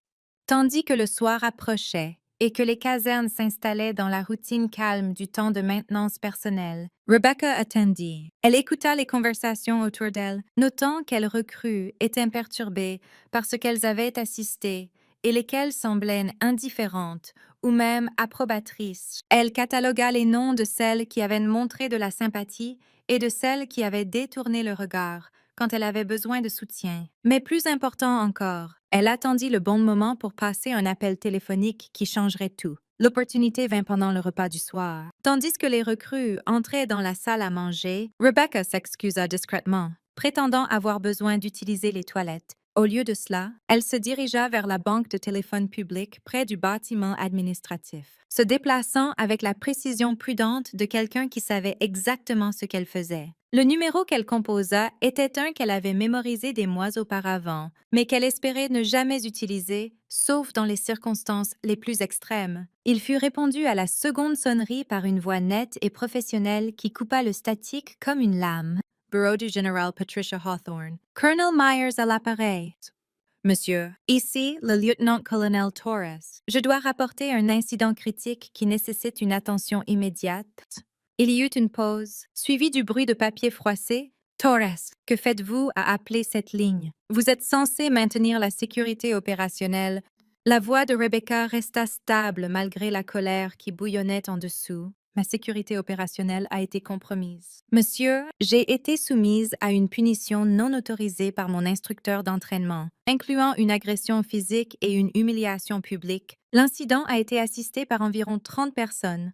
A: Tandis que le soir approchait et que les casernes s'installaient dans la routine calme du temps de maintenance personnelle, Rebecca attendit. Elle écouta les conversations autour d'elle, notant qu'elles recrues étaient imperturbées par ce qu'elles avaient assisté et lesquelles semblaient indifférentes ou même approbatrices. Elle catalogua les noms de celles qui avaient montré de la sympathie et de celles qui avaient détourné le regard quand elle avait besoin de soutien. Mais plus important encore, elle attendit le bon moment pour passer un appel téléphonique qui changerait tout. L'opportunité vint pendant le repas du soir. Tandis que les recrues entraient dans la salle à manger, Rebecca s'excusa discrètement, prétendant avoir besoin d'utiliser les toilettes. Au lieu de cela, elle se dirigea vers la banque de téléphone public près du bâtiment administratif, se déplaçant avec la précision prudente de quelqu'un qui savait exactement ce qu'elle faisait. Le numéro qu'elle composa était un qu'elle avait mémorisé des mois auparavant, mais qu'elle espérait ne jamais utiliser, sauf dans les circonstances les plus extrêmes. Il fut répondu à la seconde sonnerie par une voix nette et professionnelle qui coupa le statique comme une lame. Bureau du général Patricia Hawthorne. Colonel Myers à l'appareil. Monsieur, ici le lieutenant-colonel Torres. Je dois rapporter un incident critique qui nécessite une attention immédiate. Il y eut une pause, suivie du bruit de papier froissé. Torres, que faites-vous à appeler cette ligne? Vous êtes censé maintenir la sécurité opérationnelle. La voix de Rebecca resta stable malgré la colère qui bouillonnait en dessous. Ma sécurité opérationnelle a été compromise. Monsieur, j'ai été soumise à une punition non autorisée par mon instructeur d'entraînement, incluant une agression physique et une humiliation publique. L'incident a été assisté par environ 30 personnes.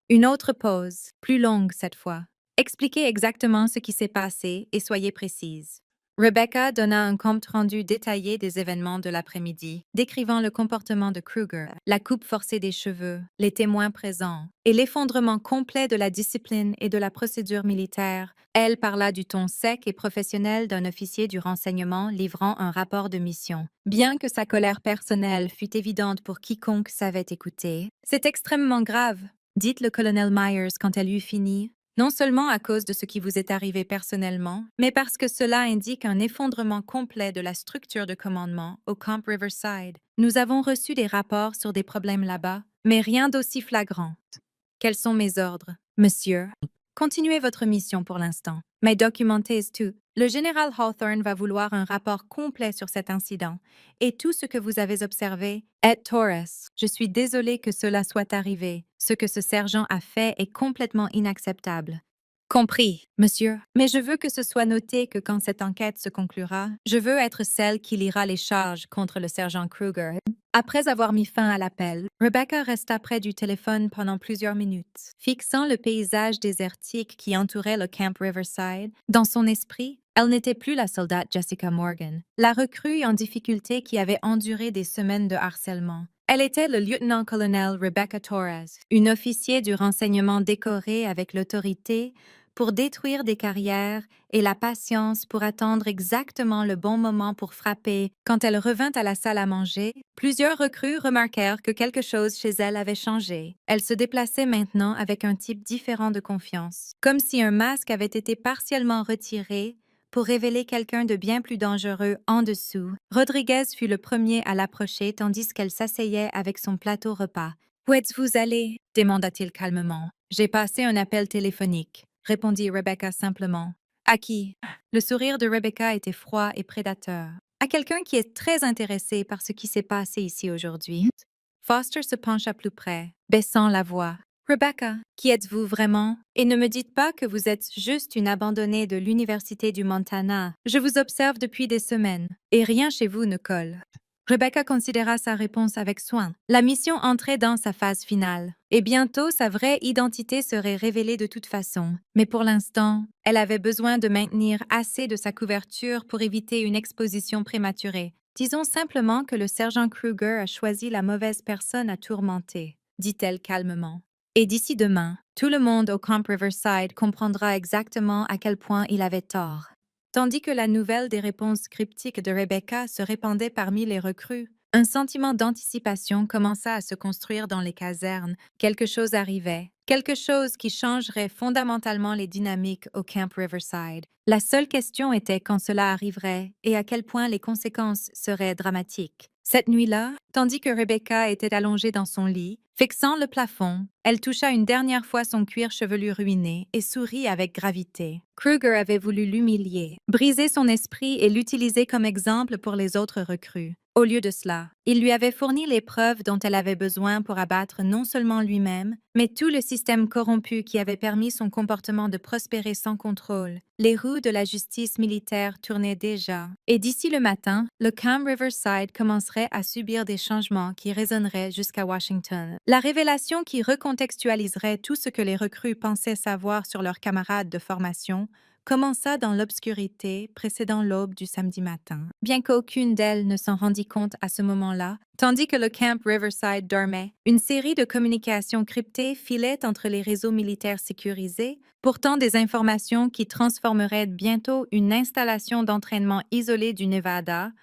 A: Une autre pause, plus longue cette fois. Expliquez exactement ce qui s'est passé et soyez précise. Rebecca donna un compte-rendu détaillé des événements de l'après-midi, décrivant le comportement de Kruger, la coupe forcée des cheveux, les témoins présents et l'effondrement complet de la discipline et de la procédure militaire. Elle parla du ton sec et professionnel d'un officier du renseignement livrant un rapport de mission. Bien que sa colère personnelle fût évidente pour quiconque savait écouter, c'est extrêmement grave, dit le colonel Myers quand elle eut fini. Non seulement à cause de ce qui vous est arrivé personnellement, mais parce que cela indique un effondrement complet de la structure de commandement au Camp Riverside. Nous avons reçu des rapports sur des problèmes là-bas, mais rien d'aussi flagrant. Quels sont mes ordres, monsieur? Continuez votre mission pour l'instant, mais documentez tout. Le général Hawthorne va vouloir un rapport complet sur cet incident et tout ce que vous avez observé. Ed Torres, je suis désolé que cela soit arrivé. Ce que ce sergent a fait est complètement inacceptable. Compris, monsieur. Mais je veux que ce soit noté que quand cette enquête se conclura, je veux être celle qui lira les charges contre le sergent Kruger. Après avoir mis fin à l'appel, Rebecca resta près du téléphone pendant plusieurs minutes, fixant le paysage désertique qui entourait le Camp Riverside. Dans son esprit, elle n'était plus la soldate Jessica Morgan, la recrue en difficulté qui avait enduré des semaines de harcèlement. Elle était le lieutenant-colonel Rebecca Torres, une officier du renseignement décorée avec l'autorité pour détruire des carrières et la patience pour attendre exactement le bon moment pour frapper. Quand elle revint à la salle à manger, plusieurs recrues remarquèrent que quelque chose chez elle avait changé. Elle se déplaçait maintenant avec un type différent de confiance, comme si un masque avait été partiellement retiré pour révéler quelqu'un de bien plus dangereux en dessous. Rodriguez fut le premier à l'approcher tandis qu'elle s'asseyait avec son plateau repas. « Où êtes-vous allé? » demanda-t-il calmement. « J'ai passé un appel téléphonique, » répondit Rebecca simplement. À qui? Le sourire de Rebecca était froid et prédateur. À quelqu'un qui est très intéressé par ce qui s'est passé ici aujourd'hui. Foster se pencha plus près, baissant la voix. Rebecca, qui êtes-vous vraiment? Et ne me dites pas que vous êtes juste une abandonnée de l'Université du Montana. Je vous observe depuis des semaines, et rien chez vous ne colle. Rebecca considéra sa réponse avec soin. La mission entrait dans sa phase finale, et bientôt sa vraie identité serait révélée de toute façon. Mais pour l'instant, elle avait besoin de maintenir assez de sa couverture pour éviter une exposition prématurée. Disons simplement que le sergent Kruger a choisi la mauvaise personne à tourmenter, dit-elle calmement. Et d'ici demain, tout le monde au Camp Riverside comprendra exactement à quel point il avait tort. Tandis que la nouvelle des réponses cryptiques de Rebecca se répandait parmi les recrues, un sentiment d'anticipation commença à se construire dans les casernes. Quelque chose arrivait, quelque chose qui changerait fondamentalement les dynamiques au Camp Riverside. La seule question était quand cela arriverait et à quel point les conséquences seraient dramatiques. Cette nuit-là, tandis que Rebecca était allongée dans son lit, fixant le plafond, elle toucha une dernière fois son cuir chevelu ruiné et sourit avec gravité. Kruger avait voulu l'humilier, briser son esprit et l'utiliser comme exemple pour les autres recrues. Au lieu de cela, il lui avait fourni les preuves dont elle avait besoin pour abattre non seulement lui-même, mais tout le système corrompu qui avait permis son comportement de prospérer sans contrôle. Les roues de la justice militaire tournaient déjà, et d'ici le matin, le Camp Riverside commencerait à subir des changements qui résonneraient jusqu'à Washington. La révélation qui recontextualiserait tout ce que les recrues pensaient savoir sur leurs camarades de formation commença dans l'obscurité précédant l'aube du samedi matin. Bien qu'aucune d'elles ne s'en rendît compte à ce moment-là, tandis que le Camp Riverside dormait, une série de communications cryptées filait entre les réseaux militaires sécurisés, pourtant des informations qui transformeraient bientôt une installation d'entraînement isolée du Nevada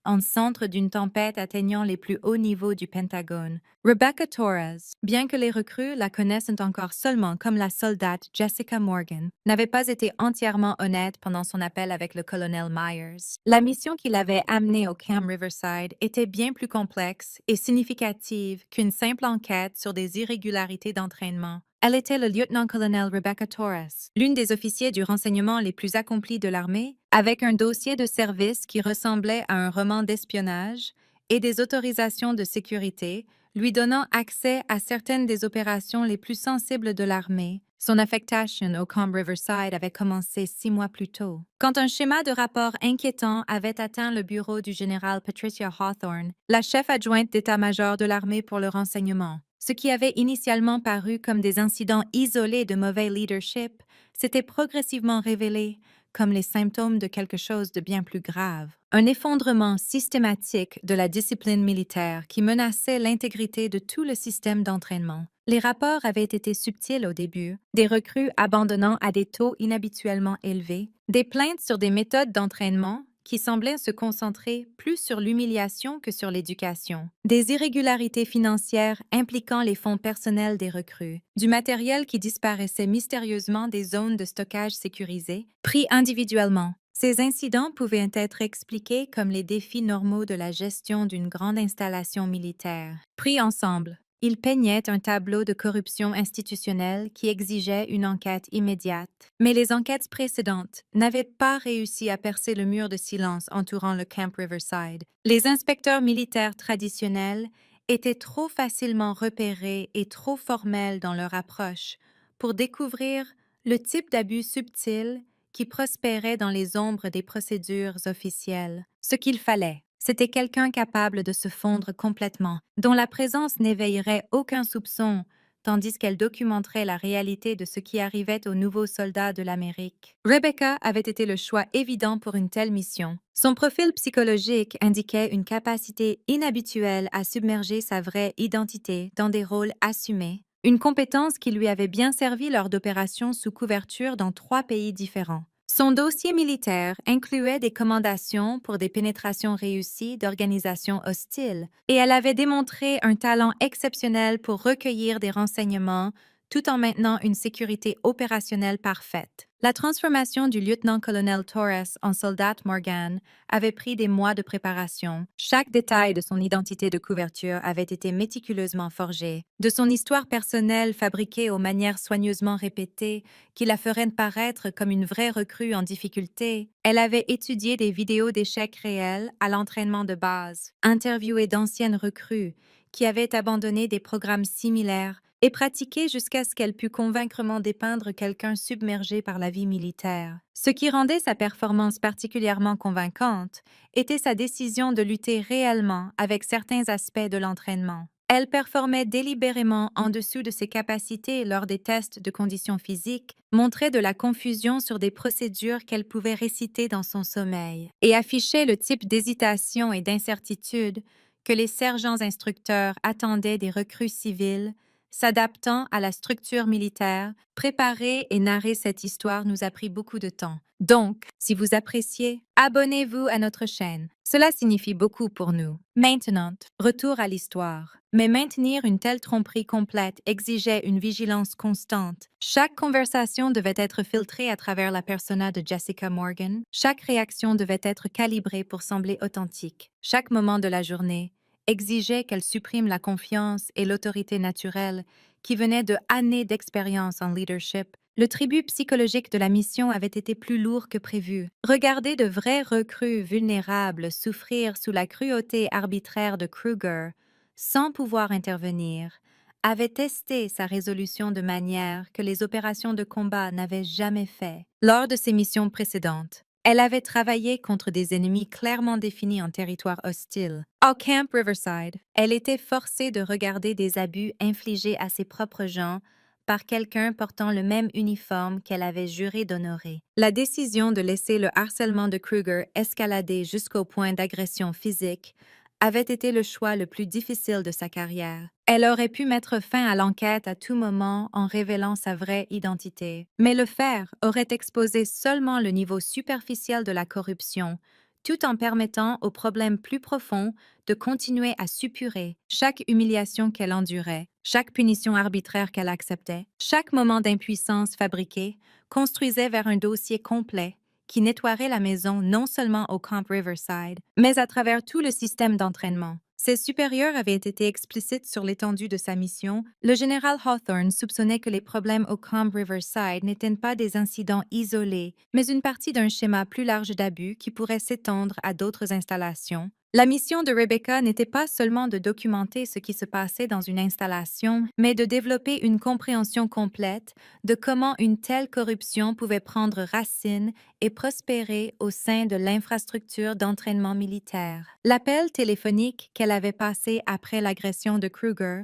A: en centre d'une tempête atteignant les plus hauts niveaux du Pentagone. Rebecca Torres, bien que les recrues la connaissent encore seulement comme la soldate Jessica Morgan, n'avait pas été entièrement honnête pendant son appel avec le colonel Myers. La mission qui l'avait amenée au Camp Riverside était bien plus complexe et significative qu'une simple enquête sur des irrégularités d'entraînement. Elle était le lieutenant-colonel Rebecca Torres, l'une des officiers du renseignement les plus accomplis de l'armée, avec un dossier de service qui ressemblait à un roman d'espionnage et des autorisations de sécurité, lui donnant accès à certaines des opérations les plus sensibles de l'armée. Son affectation au Camp Riverside avait commencé 6 mois plus tôt. Quand un schéma de rapport inquiétant avait atteint le bureau du général Patricia Hawthorne, la chef adjointe d'état-major de l'armée pour le renseignement, ce qui avait initialement paru comme des incidents isolés de mauvais leadership s'était progressivement révélé comme les symptômes de quelque chose de bien plus grave. Un effondrement systématique de la discipline militaire qui menaçait l'intégrité de tout le système d'entraînement. Les rapports avaient été subtils au début, des recrues abandonnant à des taux inhabituellement élevés, des plaintes sur des méthodes d'entraînement qui semblaient se concentrer plus sur l'humiliation que sur l'éducation, des irrégularités financières impliquant les fonds personnels des recrues, du matériel qui disparaissait mystérieusement des zones de stockage sécurisées, pris individuellement. Ces incidents pouvaient être expliqués comme les défis normaux de la gestion d'une grande installation militaire. Pris ensemble, ils peignaient un tableau de corruption institutionnelle qui exigeait une enquête immédiate. Mais les enquêtes précédentes n'avaient pas réussi à percer le mur de silence entourant le Camp Riverside. Les inspecteurs militaires traditionnels étaient trop facilement repérés et trop formels dans leur approche pour découvrir le type d'abus subtil qui prospérait dans les ombres des procédures officielles. Ce qu'il fallait, c'était quelqu'un capable de se fondre complètement, dont la présence n'éveillerait aucun soupçon, tandis qu'elle documenterait la réalité de ce qui arrivait aux nouveaux soldats de l'Amérique. Rebecca avait été le choix évident pour une telle mission. Son profil psychologique indiquait une capacité inhabituelle à submerger sa vraie identité dans des rôles assumés, une compétence qui lui avait bien servi lors d'opérations sous couverture dans 3 pays différents. Son dossier militaire incluait des commandations pour des pénétrations réussies d'organisations hostiles, et elle avait démontré un talent exceptionnel pour recueillir des renseignements tout en maintenant une sécurité opérationnelle parfaite. La transformation du lieutenant-colonel Torres en soldat Morgan avait pris des mois de préparation. Chaque détail de son identité de couverture avait été méticuleusement forgé. De son histoire personnelle fabriquée aux manières soigneusement répétées, qui la ferait paraître comme une vraie recrue en difficulté, elle avait étudié des vidéos d'échecs réels à l'entraînement de base, interviewé d'anciennes recrues qui avaient abandonné des programmes similaires et pratiqué jusqu'à ce qu'elle pût convaincrement dépeindre quelqu'un submergé par la vie militaire. Ce qui rendait sa performance particulièrement convaincante était sa décision de lutter réellement avec certains aspects de l'entraînement. Elle performait délibérément en dessous de ses capacités lors des tests de conditions physiques, montrait de la confusion sur des procédures qu'elle pouvait réciter dans son sommeil, et affichait le type d'hésitation et d'incertitude que les sergents instructeurs attendaient des recrues civiles, s'adaptant à la structure militaire. Préparer et narrer cette histoire nous a pris beaucoup de temps. Donc, si vous appréciez, abonnez-vous à notre chaîne. Cela signifie beaucoup pour nous. Maintenant, retour à l'histoire. Mais maintenir une telle tromperie complète exigeait une vigilance constante. Chaque conversation devait être filtrée à travers la persona de Jessica Morgan. Chaque réaction devait être calibrée pour sembler authentique. Chaque moment de la journée exigeait qu'elle supprime la confiance et l'autorité naturelle qui venaient de années d'expérience en leadership. Le tribut psychologique de la mission avait été plus lourd que prévu. Regarder de vrais recrues vulnérables souffrir sous la cruauté arbitraire de Kruger, sans pouvoir intervenir, avait testé sa résolution de manière que les opérations de combat n'avaient jamais fait. Lors de ses missions précédentes, elle avait travaillé contre des ennemis clairement définis en territoire hostile. Au Camp Riverside, elle était forcée de regarder des abus infligés à ses propres gens par quelqu'un portant le même uniforme qu'elle avait juré d'honorer. La décision de laisser le harcèlement de Kruger escalader jusqu'au point d'agression physique avait été le choix le plus difficile de sa carrière. Elle aurait pu mettre fin à l'enquête à tout moment en révélant sa vraie identité. Mais le faire aurait exposé seulement le niveau superficiel de la corruption, tout en permettant aux problèmes plus profonds de continuer à suppurer chaque humiliation qu'elle endurait, chaque punition arbitraire qu'elle acceptait, chaque moment d'impuissance fabriqué construisait vers un dossier complet qui nettoierait la maison non seulement au Camp Riverside, mais à travers tout le système d'entraînement. Ses supérieurs avaient été explicites sur l'étendue de sa mission. Le général Hawthorne soupçonnait que les problèmes au Camp Riverside n'étaient pas des incidents isolés, mais une partie d'un schéma plus large d'abus qui pourrait s'étendre à d'autres installations. La mission de Rebecca n'était pas seulement de documenter ce qui se passait dans une installation, mais de développer une compréhension complète de comment une telle corruption pouvait prendre racine et prospérer au sein de l'infrastructure d'entraînement militaire. L'appel téléphonique qu'elle avait passé après l'agression de Kruger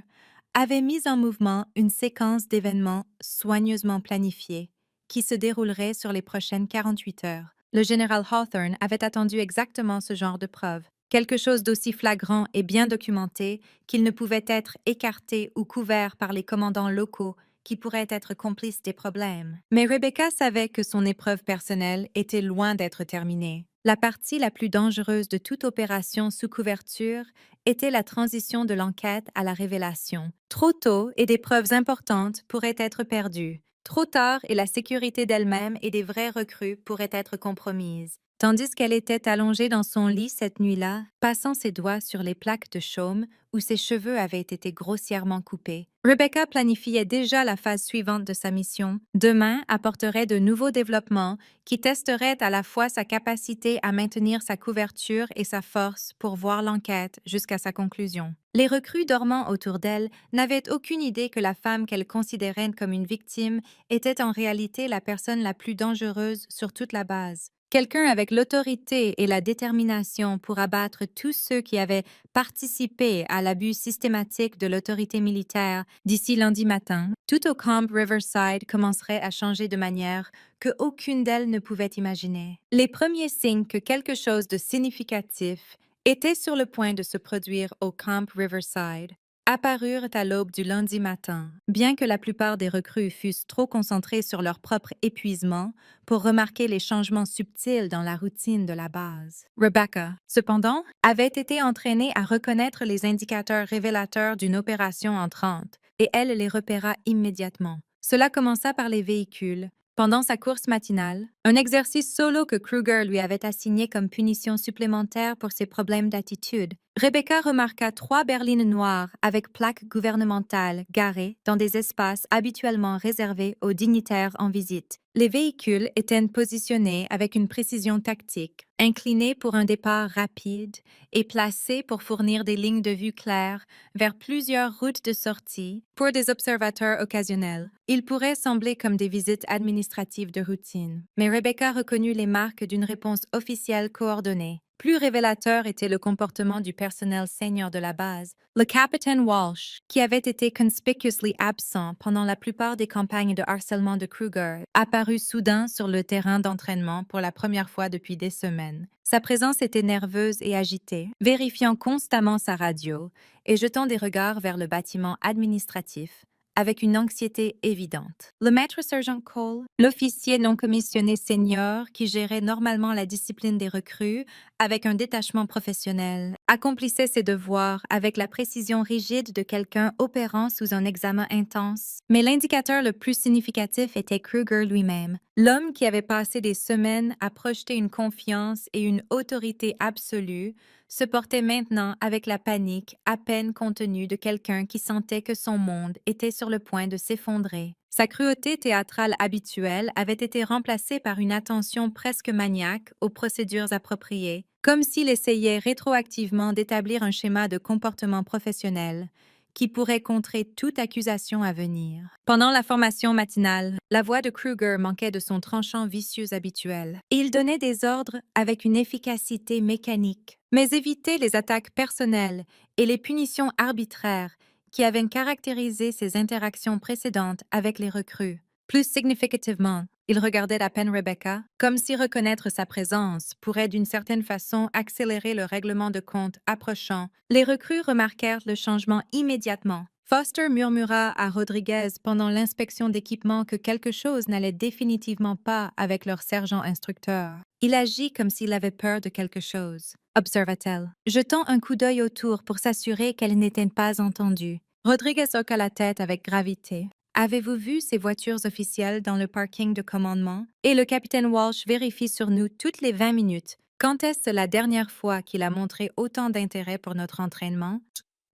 A: avait mis en mouvement une séquence d'événements soigneusement planifiés qui se déroulerait sur les prochaines 48 heures. Le général Hawthorne avait attendu exactement ce genre de preuve, quelque chose d'aussi flagrant et bien documenté qu'il ne pouvait être écarté ou couvert par les commandants locaux qui pourraient être complices des problèmes. Mais Rebecca savait que son épreuve personnelle était loin d'être terminée. La partie la plus dangereuse de toute opération sous couverture était la transition de l'enquête à la révélation. Trop tôt et des preuves importantes pourraient être perdues. Trop tard et la sécurité d'elle-même et des vrais recrues pourraient être compromises. Tandis qu'elle était allongée dans son lit cette nuit-là, passant ses doigts sur les plaques de chaume où ses cheveux avaient été grossièrement coupés, Rebecca planifiait déjà la phase suivante de sa mission. Demain apporterait de nouveaux développements qui testeraient à la fois sa capacité à maintenir sa couverture et sa force pour voir l'enquête jusqu'à sa conclusion. Les recrues dormant autour d'elle n'avaient aucune idée que la femme qu'elle considérait comme une victime était en réalité la personne la plus dangereuse sur toute la base. Quelqu'un avec l'autorité et la détermination pour abattre tous ceux qui avaient participé à l'abus systématique de l'autorité militaire d'ici lundi matin. Tout au Camp Riverside commencerait à changer de manière que aucune d'elles ne pouvait imaginer. Les premiers signes que quelque chose de significatif était sur le point de se produire au Camp Riverside apparurent à l'aube du lundi matin, bien que la plupart des recrues fussent trop concentrées sur leur propre épuisement pour remarquer les changements subtils dans la routine de la base. Rebecca, cependant, avait été entraînée à reconnaître les indicateurs révélateurs d'une opération entrante et elle les repéra immédiatement. Cela commença par les véhicules. Pendant sa course matinale, un exercice solo que Kruger lui avait assigné comme punition supplémentaire pour ses problèmes d'attitude, Rebecca remarqua 3 berlines noires avec plaques gouvernementales garées dans des espaces habituellement réservés aux dignitaires en visite. Les véhicules étaient positionnés avec une précision tactique, inclinés pour un départ rapide et placés pour fournir des lignes de vue claires vers plusieurs routes de sortie pour des observateurs occasionnels. Il pourrait sembler comme des visites administratives de routine, mais Rebecca reconnut les marques d'une réponse officielle coordonnée. Plus révélateur était le comportement du personnel senior de la base, le capitaine Walsh, qui avait été conspicuously absent pendant la plupart des campagnes de harcèlement de Kruger, apparut soudain sur le terrain d'entraînement pour la première fois depuis des semaines. Sa présence était nerveuse et agitée, vérifiant constamment sa radio et jetant des regards vers le bâtiment administratif, avec une anxiété évidente. Le maître sergent Cole, l'officier non commissionné senior qui gérait normalement la discipline des recrues avec un détachement professionnel, accomplissait ses devoirs avec la précision rigide de quelqu'un opérant sous un examen intense. Mais l'indicateur le plus significatif était Kruger lui-même, l'homme qui avait passé des semaines à projeter une confiance et une autorité absolue, se portait maintenant avec la panique à peine contenue de quelqu'un qui sentait que son monde était sur le point de s'effondrer. Sa cruauté théâtrale habituelle avait été remplacée par une attention presque maniaque aux procédures appropriées, comme s'il essayait rétroactivement d'établir un schéma de comportement professionnel qui pourrait contrer toute accusation à venir. Pendant la formation matinale, la voix de Kruger manquait de son tranchant vicieux habituel, et il donnait des ordres avec une efficacité mécanique, mais évitait les attaques personnelles et les punitions arbitraires qui avaient caractérisé ses interactions précédentes avec les recrues. Plus significativement, il regardait à peine Rebecca, comme si reconnaître sa présence pourrait d'une certaine façon accélérer le règlement de compte approchant. Les recrues remarquèrent le changement immédiatement. Foster murmura à Rodriguez pendant l'inspection d'équipement que quelque chose n'allait définitivement pas avec leur sergent instructeur. Il agit comme s'il avait peur de quelque chose, observa-t-elle, jetant un coup d'œil autour pour s'assurer qu'elle n'était pas entendue. Rodriguez hocha la tête avec gravité. Avez-vous vu ces voitures officielles dans le parking de commandement? Et le capitaine Walsh vérifie sur nous toutes les 20 minutes. Quand est-ce la dernière fois qu'il a montré autant d'intérêt pour notre entraînement?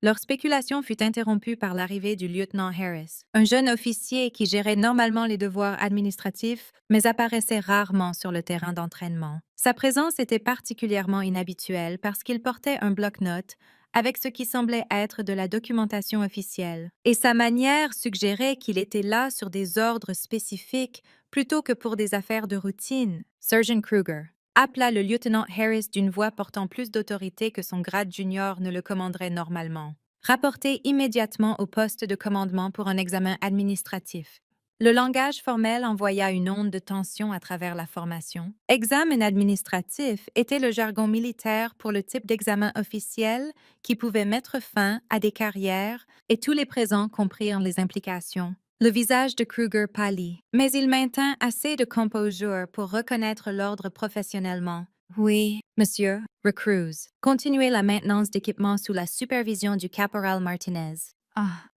A: Leur spéculation fut interrompue par l'arrivée du lieutenant Harris, un jeune officier qui gérait normalement les devoirs administratifs, mais apparaissait rarement sur le terrain d'entraînement. Sa présence était particulièrement inhabituelle parce qu'il portait un bloc-notes avec ce qui semblait être de la documentation officielle, et sa manière suggérait qu'il était là sur des ordres spécifiques plutôt que pour des affaires de routine. Sergeant Kruger appela le lieutenant Harris d'une voix portant plus d'autorité que son grade junior ne le commanderait normalement. Rapportez immédiatement au poste de commandement pour un examen administratif. Le langage formel envoya une onde de tension à travers la formation. Examen administratif était le jargon militaire pour le type d'examen officiel qui pouvait mettre fin à des carrières et tous les présents comprirent les implications. Le visage de Kruger pâlit, mais il maintint assez de composure pour reconnaître l'ordre professionnellement. Oui, monsieur, recruse. Continuez la maintenance d'équipement sous la supervision du caporal Martinez.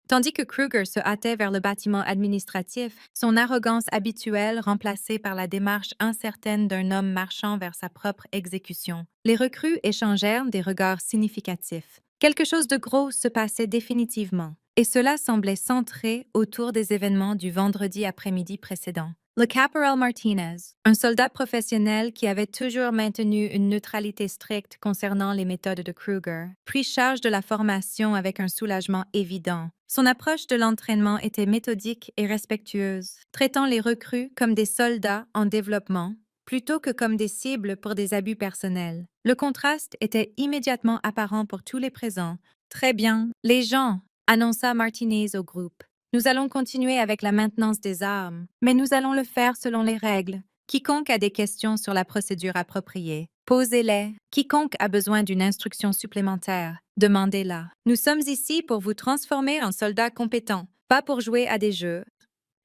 A: Tandis que Kruger se hâtait vers le bâtiment administratif, son arrogance habituelle remplacée par la démarche incertaine d'un homme marchant vers sa propre exécution. Les recrues échangèrent des regards significatifs. Quelque chose de gros se passait définitivement, et cela semblait centré autour des événements du vendredi après-midi précédent. Le caporal Martinez, un soldat professionnel qui avait toujours maintenu une neutralité stricte concernant les méthodes de Kruger, prit charge de la formation avec un soulagement évident. Son approche de l'entraînement était méthodique et respectueuse, traitant les recrues comme des soldats en développement, plutôt que comme des cibles pour des abus personnels. Le contraste était immédiatement apparent pour tous les présents. « Très bien, les gens », annonça Martinez au groupe. Nous allons continuer avec la maintenance des armes, mais nous allons le faire selon les règles. Quiconque a des questions sur la procédure appropriée, posez-les. Quiconque a besoin d'une instruction supplémentaire, demandez-la. Nous sommes ici pour vous transformer en soldats compétents, pas pour jouer à des jeux.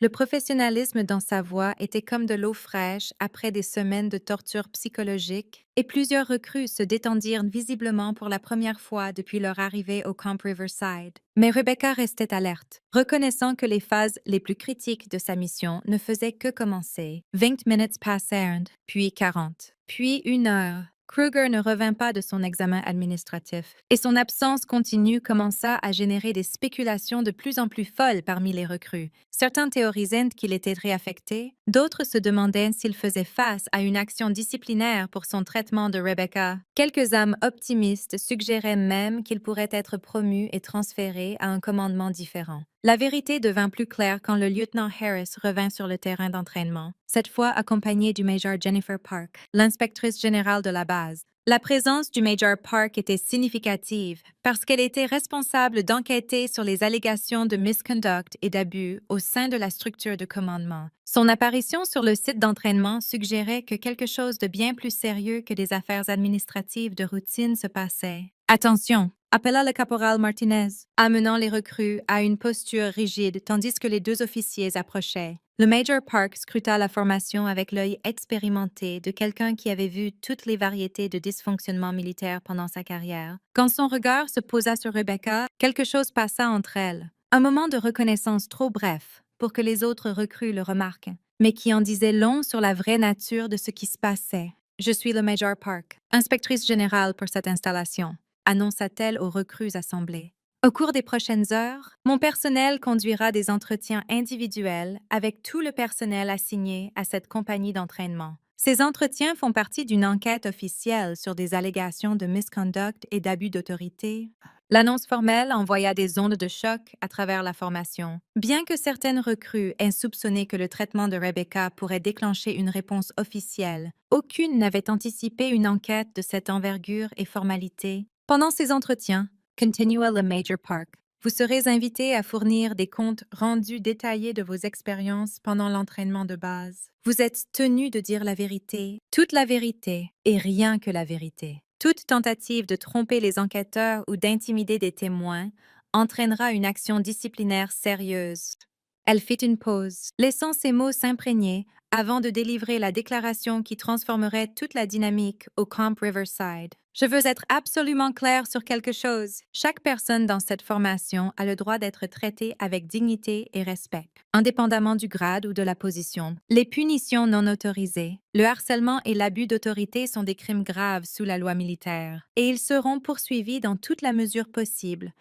A: Le professionnalisme dans sa voix était comme de l'eau fraîche après des semaines de torture psychologique, et plusieurs recrues se détendirent visiblement pour la première fois depuis leur arrivée au Camp Riverside. Mais Rebecca restait alerte, reconnaissant que les phases les plus critiques de sa mission ne faisaient que commencer. 20 minutes passèrent, puis 40, puis 1 heure. Kruger ne revint pas de son examen administratif, et son absence continue commença à générer des spéculations de plus en plus folles parmi les recrues. Certains théorisaient qu'il était réaffecté, d'autres se demandaient s'il faisait face à une action disciplinaire pour son traitement de Rebecca. Quelques âmes optimistes suggéraient même qu'il pourrait être promu et transféré à un commandement différent. La vérité devint plus claire quand le lieutenant Harris revint sur le terrain d'entraînement, cette fois accompagné du Major Jennifer Park, l'inspectrice générale de la base. La présence du Major Park était significative parce qu'elle était responsable d'enquêter sur les allégations de misconduct et d'abus au sein de la structure de commandement. Son apparition sur le site d'entraînement suggérait que quelque chose de bien plus sérieux que des affaires administratives de routine se passait. Attention! Appela le caporal Martinez, amenant les recrues à une posture rigide tandis que les deux officiers approchaient. Le Major Park scruta la formation avec l'œil expérimenté de quelqu'un qui avait vu toutes les variétés de dysfonctionnements militaires pendant sa carrière. Quand son regard se posa sur Rebecca, quelque chose passa entre elles. Un moment de reconnaissance trop bref pour que les autres recrues le remarquent, mais qui en disait long sur la vraie nature de ce qui se passait. « Je suis le Major Park, inspectrice générale pour cette installation », annonça-t-elle aux recrues assemblées. Au cours des prochaines heures, mon personnel conduira des entretiens individuels avec tout le personnel assigné à cette compagnie d'entraînement. Ces entretiens font partie d'une enquête officielle sur des allégations de misconduct et d'abus d'autorité. L'annonce formelle envoya des ondes de choc à travers la formation. Bien que certaines recrues aient soupçonné que le traitement de Rebecca pourrait déclencher une réponse officielle, aucune n'avait anticipé une enquête de cette envergure et formalité. Pendant ces entretiens, continua le Major Park, vous serez invité à fournir des comptes rendus détaillés de vos expériences pendant l'entraînement de base. Vous êtes tenu de dire la vérité, toute la vérité et rien que la vérité. Toute tentative de tromper les enquêteurs ou d'intimider des témoins entraînera une action disciplinaire sérieuse. Elle fit une pause, laissant ces mots s'imprégner avant de délivrer la déclaration qui transformerait toute la dynamique au Camp Riverside. Je veux être absolument claire sur quelque chose. Chaque personne dans cette formation a le droit d'être traitée avec dignité et respect, indépendamment du grade ou de la position. Les punitions non autorisées, le harcèlement et l'abus d'autorité sont des crimes graves sous la loi militaire, et ils seront poursuivis dans toute la mesure possible.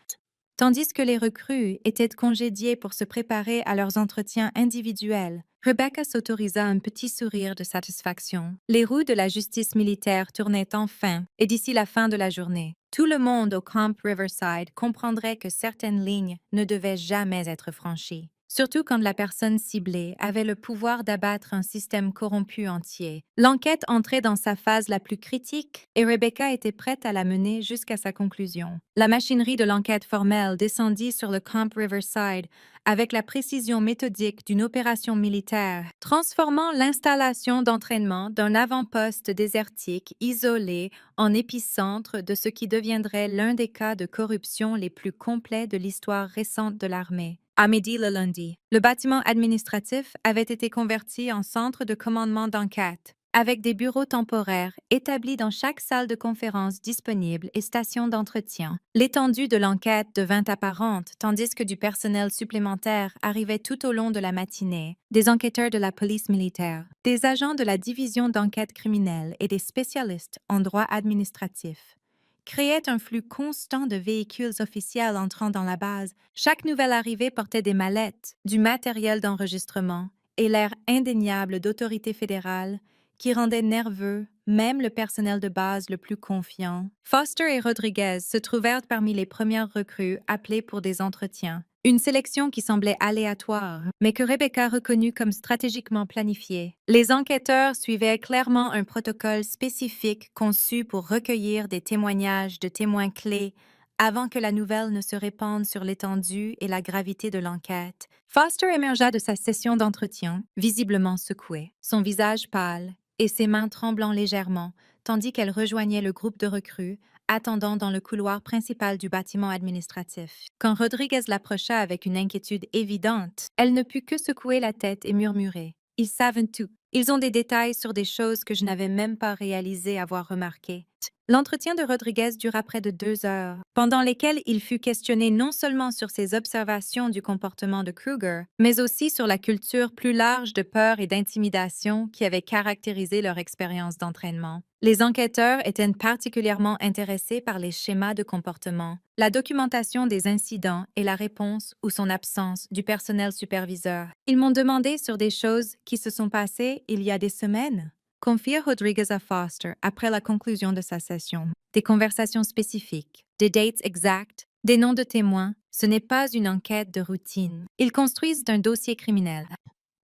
A: Tandis que les recrues étaient congédiées pour se préparer à leurs entretiens individuels, Rebecca s'autorisa un petit sourire de satisfaction. Les roues de la justice militaire tournaient enfin, et d'ici la fin de la journée, tout le monde au Camp Riverside comprendrait que certaines lignes ne devaient jamais être franchies. Surtout quand la personne ciblée avait le pouvoir d'abattre un système corrompu entier. L'enquête entrait dans sa phase la plus critique et Rebecca était prête à la mener jusqu'à sa conclusion. La machinerie de l'enquête formelle descendit sur le Camp Riverside avec la précision méthodique d'une opération militaire, transformant l'installation d'entraînement d'un avant-poste désertique isolé en épicentre de ce qui deviendrait l'un des cas de corruption les plus complets de l'histoire récente de l'armée. À midi le lundi, le bâtiment administratif avait été converti en centre de commandement d'enquête, avec des bureaux temporaires établis dans chaque salle de conférence disponible et station d'entretien. L'étendue de l'enquête devint apparente, tandis que du personnel supplémentaire arrivait tout au long de la matinée, des enquêteurs de la police militaire, des agents de la division d'enquête criminelle et des spécialistes en droit administratif. Créait un flux constant de véhicules officiels entrant dans la base. Chaque nouvelle arrivée portait des mallettes, du matériel d'enregistrement et l'air indéniable d'autorité fédérale qui rendait nerveux même le personnel de base le plus confiant. Foster et Rodriguez se trouvèrent parmi les premières recrues appelées pour des entretiens. Une sélection qui semblait aléatoire, mais que Rebecca reconnut comme stratégiquement planifiée. Les enquêteurs suivaient clairement un protocole spécifique conçu pour recueillir des témoignages de témoins clés avant que la nouvelle ne se répande sur l'étendue et la gravité de l'enquête. Foster émergea de sa session d'entretien, visiblement secouée, son visage pâle et ses mains tremblant légèrement, tandis qu'elle rejoignait le groupe de recrues attendant dans le couloir principal du bâtiment administratif. Quand Rodriguez l'approcha avec une inquiétude évidente, elle ne put que secouer la tête et murmurer. Ils savent tout. Ils ont des détails sur des choses que je n'avais même pas réalisé avoir remarquées. L'entretien de Rodriguez dura près de 2 heures, pendant lesquelles il fut questionné non seulement sur ses observations du comportement de Kruger, mais aussi sur la culture plus large de peur et d'intimidation qui avait caractérisé leur expérience d'entraînement. Les enquêteurs étaient particulièrement intéressés par les schémas de comportement, la documentation des incidents et la réponse ou son absence du personnel superviseur. Ils m'ont demandé sur des choses qui se sont passées il y a des semaines. Confia Rodriguez à Foster après la conclusion de sa session. Des conversations spécifiques, des dates exactes, des noms de témoins, ce n'est pas une enquête de routine. Ils construisent un dossier criminel.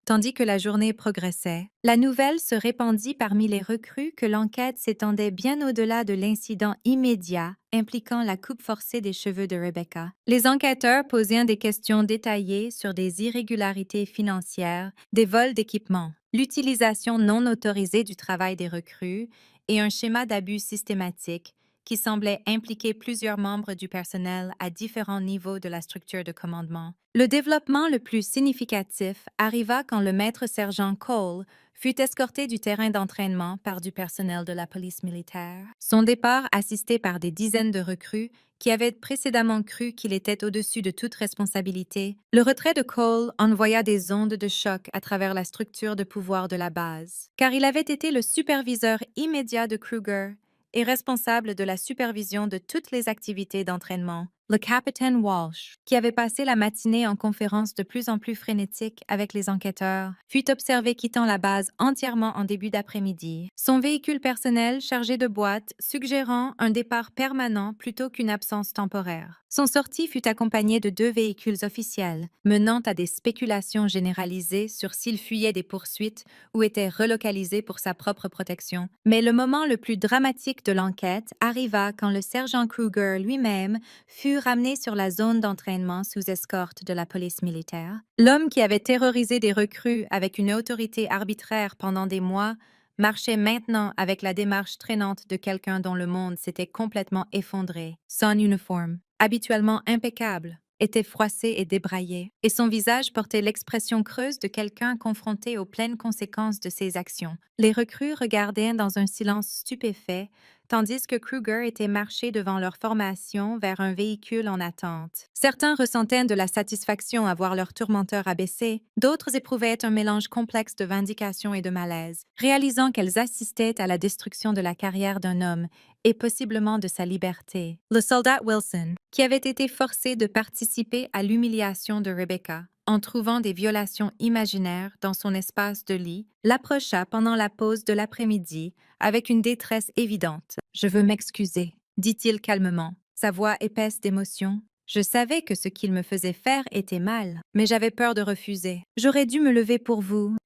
A: Tandis que la journée progressait, la nouvelle se répandit parmi les recrues que l'enquête s'étendait bien au-delà de l'incident immédiat impliquant la coupe forcée des cheveux de Rebecca. Les enquêteurs posaient des questions détaillées sur des irrégularités financières, des vols d'équipements, l'utilisation non autorisée du travail des recrues et un schéma d'abus systématique qui semblait impliquer plusieurs membres du personnel à différents niveaux de la structure de commandement. Le développement le plus significatif arriva quand le maître-sergent Cole fut escorté du terrain d'entraînement par du personnel de la police militaire. Son départ, assisté par des dizaines de recrues qui avaient précédemment cru qu'il était au-dessus de toute responsabilité, le retrait de Cole envoya des ondes de choc à travers la structure de pouvoir de la base. Car il avait été le superviseur immédiat de Kruger et responsable de la supervision de toutes les activités d'entraînement, le capitaine Walsh, qui avait passé la matinée en conférence de plus en plus frénétique avec les enquêteurs, fut observé quittant la base entièrement en début d'après-midi, son véhicule personnel chargé de boîtes suggérant un départ permanent plutôt qu'une absence temporaire. Son sortie fut accompagnée de 2 véhicules officiels, menant à des spéculations généralisées sur s'il fuyait des poursuites ou était relocalisé pour sa propre protection. Mais le moment le plus dramatique de l'enquête arriva quand le sergent Kruger lui-même fut ramené sur la zone d'entraînement sous escorte de la police militaire. L'homme qui avait terrorisé des recrues avec une autorité arbitraire pendant des mois marchait maintenant avec la démarche traînante de quelqu'un dont le monde s'était complètement effondré. Son uniforme, habituellement impeccable, était froissé et débraillé, et son visage portait l'expression creuse de quelqu'un confronté aux pleines conséquences de ses actions. Les recrues regardaient dans un silence stupéfait, tandis que Kruger était marché devant leur formation vers un véhicule en attente. Certains ressentaient de la satisfaction à voir leur tourmenteur abaissé, d'autres éprouvaient un mélange complexe de vindication et de malaise, réalisant qu'elles assistaient à la destruction de la carrière d'un homme et possiblement de sa liberté. Le soldat Wilson, qui avait été forcé de participer à l'humiliation de Rebecca en trouvant des violations imaginaires dans son espace de lit, l'approcha pendant la pause de l'après-midi avec une détresse évidente. « Je veux m'excuser », dit-il calmement, sa voix épaisse d'émotion. « Je savais que ce qu'il me faisait faire était mal, mais j'avais peur de refuser. J'aurais dû me lever pour vous. »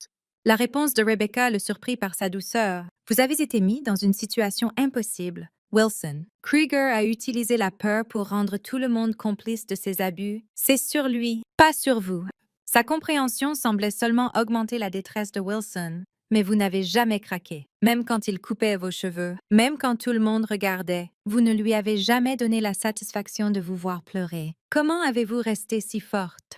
A: La réponse de Rebecca le surprit par sa douceur. « Vous avez été mis dans une situation impossible. Wilson. Kruger a utilisé la peur pour rendre tout le monde complice de ses abus. C'est sur lui, pas sur vous. » Sa compréhension semblait seulement augmenter la détresse de Wilson. « Mais vous n'avez jamais craqué, même quand il coupait vos cheveux, même quand tout le monde regardait. Vous ne lui avez jamais donné la satisfaction de vous voir pleurer. Comment avez-vous resté si forte? »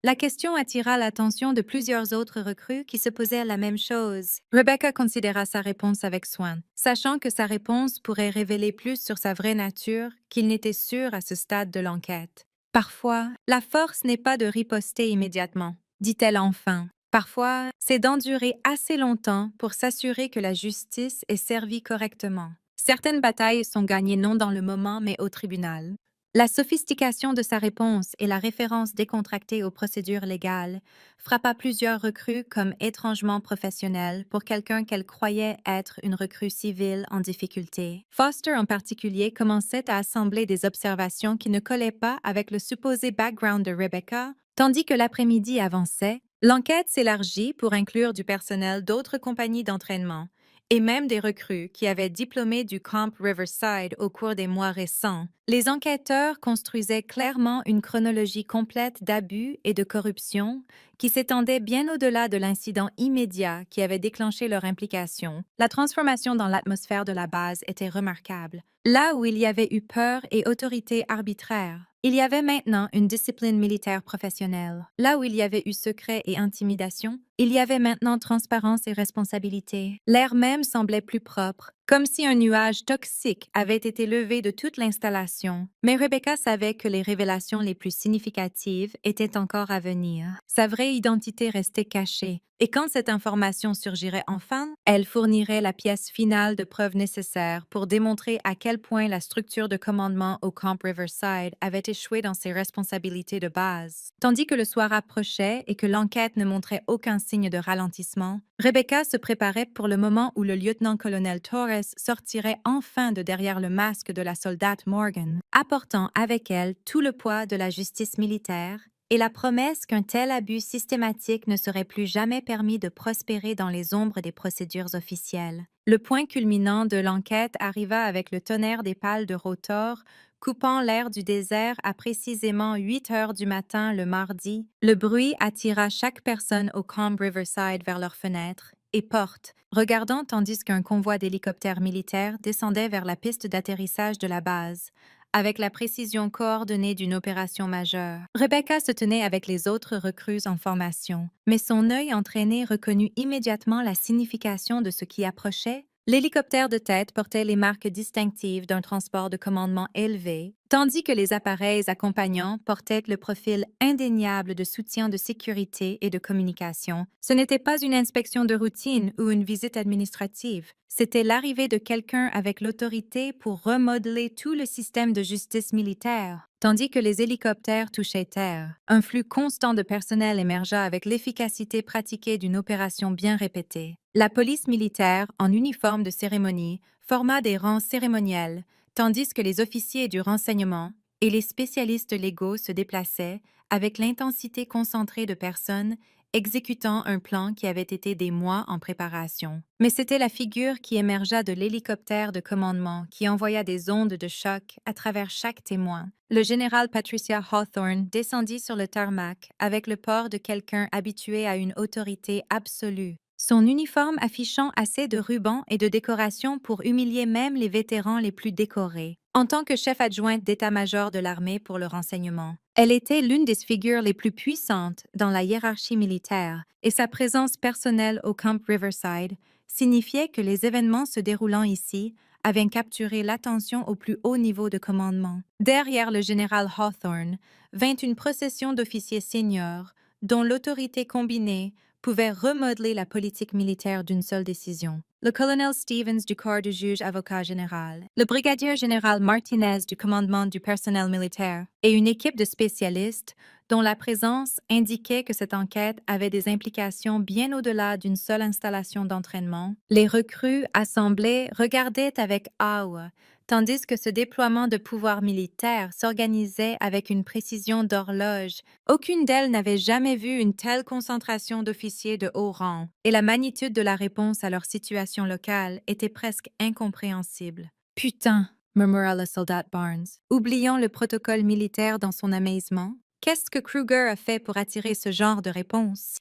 A: La question attira l'attention de plusieurs autres recrues qui se posaient la même chose. Rebecca considéra sa réponse avec soin, sachant que sa réponse pourrait révéler plus sur sa vraie nature qu'il n'était sûr à ce stade de l'enquête. « Parfois, la force n'est pas de riposter immédiatement, » dit-elle enfin. « Parfois, c'est d'endurer assez longtemps pour s'assurer que la justice est servie correctement. Certaines batailles sont gagnées non dans le moment mais au tribunal. » La sophistication de sa réponse et la référence décontractée aux procédures légales frappa plusieurs recrues comme étrangement professionnelles pour quelqu'un qu'elle croyait être une recrue civile en difficulté. Foster en particulier commençait à assembler des observations qui ne collaient pas avec le supposé background de Rebecca, tandis que l'après-midi avançait. L'enquête s'élargit pour inclure du personnel d'autres compagnies d'entraînement et même des recrues qui avaient diplômé du Camp Riverside au cours des mois récents. Les enquêteurs construisaient clairement une chronologie complète d'abus et de corruption qui s'étendait bien au-delà de l'incident immédiat qui avait déclenché leur implication. La transformation dans l'atmosphère de la base était remarquable. Là où il y avait eu peur et autorité arbitraire, il y avait maintenant une discipline militaire professionnelle. Là où il y avait eu secret et intimidation, il y avait maintenant transparence et responsabilité. L'air même semblait plus propre, comme si un nuage toxique avait été levé de toute l'installation. Mais Rebecca savait que les révélations les plus significatives étaient encore à venir. Sa vraie identité restait cachée, et quand cette information surgirait enfin, elle fournirait la pièce finale de preuve nécessaire pour démontrer à quel point la structure de commandement au Camp Riverside avait échoué dans ses responsabilités de base. Tandis que le soir approchait et que l'enquête ne montrait aucun signe de ralentissement, Rebecca se préparait pour le moment où le lieutenant-colonel Torres sortirait enfin de derrière le masque de la soldate Morgan, apportant avec elle tout le poids de la justice militaire et la promesse qu'un tel abus systématique ne serait plus jamais permis de prospérer dans les ombres des procédures officielles. Le point culminant de l'enquête arriva avec le tonnerre des pales de rotor coupant l'air du désert à précisément 8 heures du matin le mardi. Le bruit attira chaque personne au Camp Riverside vers leurs fenêtres et portes, regardant tandis qu'un convoi d'hélicoptères militaires descendait vers la piste d'atterrissage de la base, avec la précision coordonnée d'une opération majeure. Rebecca se tenait avec les autres recrues en formation, mais son œil entraîné reconnut immédiatement la signification de ce qui approchait. L'hélicoptère de tête portait les marques distinctives d'un transport de commandement élevé, tandis que les appareils accompagnants portaient le profil indéniable de soutien de sécurité et de communication. Ce n'était pas une inspection de routine ou une visite administrative. C'était l'arrivée de quelqu'un avec l'autorité pour remodeler tout le système de justice militaire. Tandis que les hélicoptères touchaient terre, un flux constant de personnel émergea avec l'efficacité pratiquée d'une opération bien répétée. La police militaire, en uniforme de cérémonie, forma des rangs cérémoniels, tandis que les officiers du renseignement et les spécialistes légaux se déplaçaient avec l'intensité concentrée de personnes exécutant un plan qui avait été des mois en préparation. Mais c'était la figure qui émergea de l'hélicoptère de commandement qui envoya des ondes de choc à travers chaque témoin. Le général Patricia Hawthorne descendit sur le tarmac avec le port de quelqu'un habitué à une autorité absolue. Son uniforme affichant assez de rubans et de décorations pour humilier même les vétérans les plus décorés. En tant que chef adjointe d'état-major de l'armée pour le renseignement, elle était l'une des figures les plus puissantes dans la hiérarchie militaire et sa présence personnelle au Camp Riverside signifiait que les événements se déroulant ici avaient capturé l'attention au plus haut niveau de commandement. Derrière le général Hawthorne vint une procession d'officiers seniors dont l'autorité combinée pouvait remodeler la politique militaire d'une seule décision. Le colonel Stevens du corps du juge avocat général, le brigadier général Martinez du commandement du personnel militaire et une équipe de spécialistes dont la présence indiquait que cette enquête avait des implications bien au-delà d'une seule installation d'entraînement. Les recrues assemblées regardaient avec awe, tandis que ce déploiement de pouvoir militaire s'organisait avec une précision d'horloge. Aucune d'elles n'avait jamais vu une telle concentration d'officiers de haut rang, et la magnitude de la réponse à leur situation locale était presque incompréhensible. « Putain !» murmura le soldat Barnes, oubliant le protocole militaire dans son amazement. Qu'est-ce que Kruger a fait pour attirer ce genre de réponse?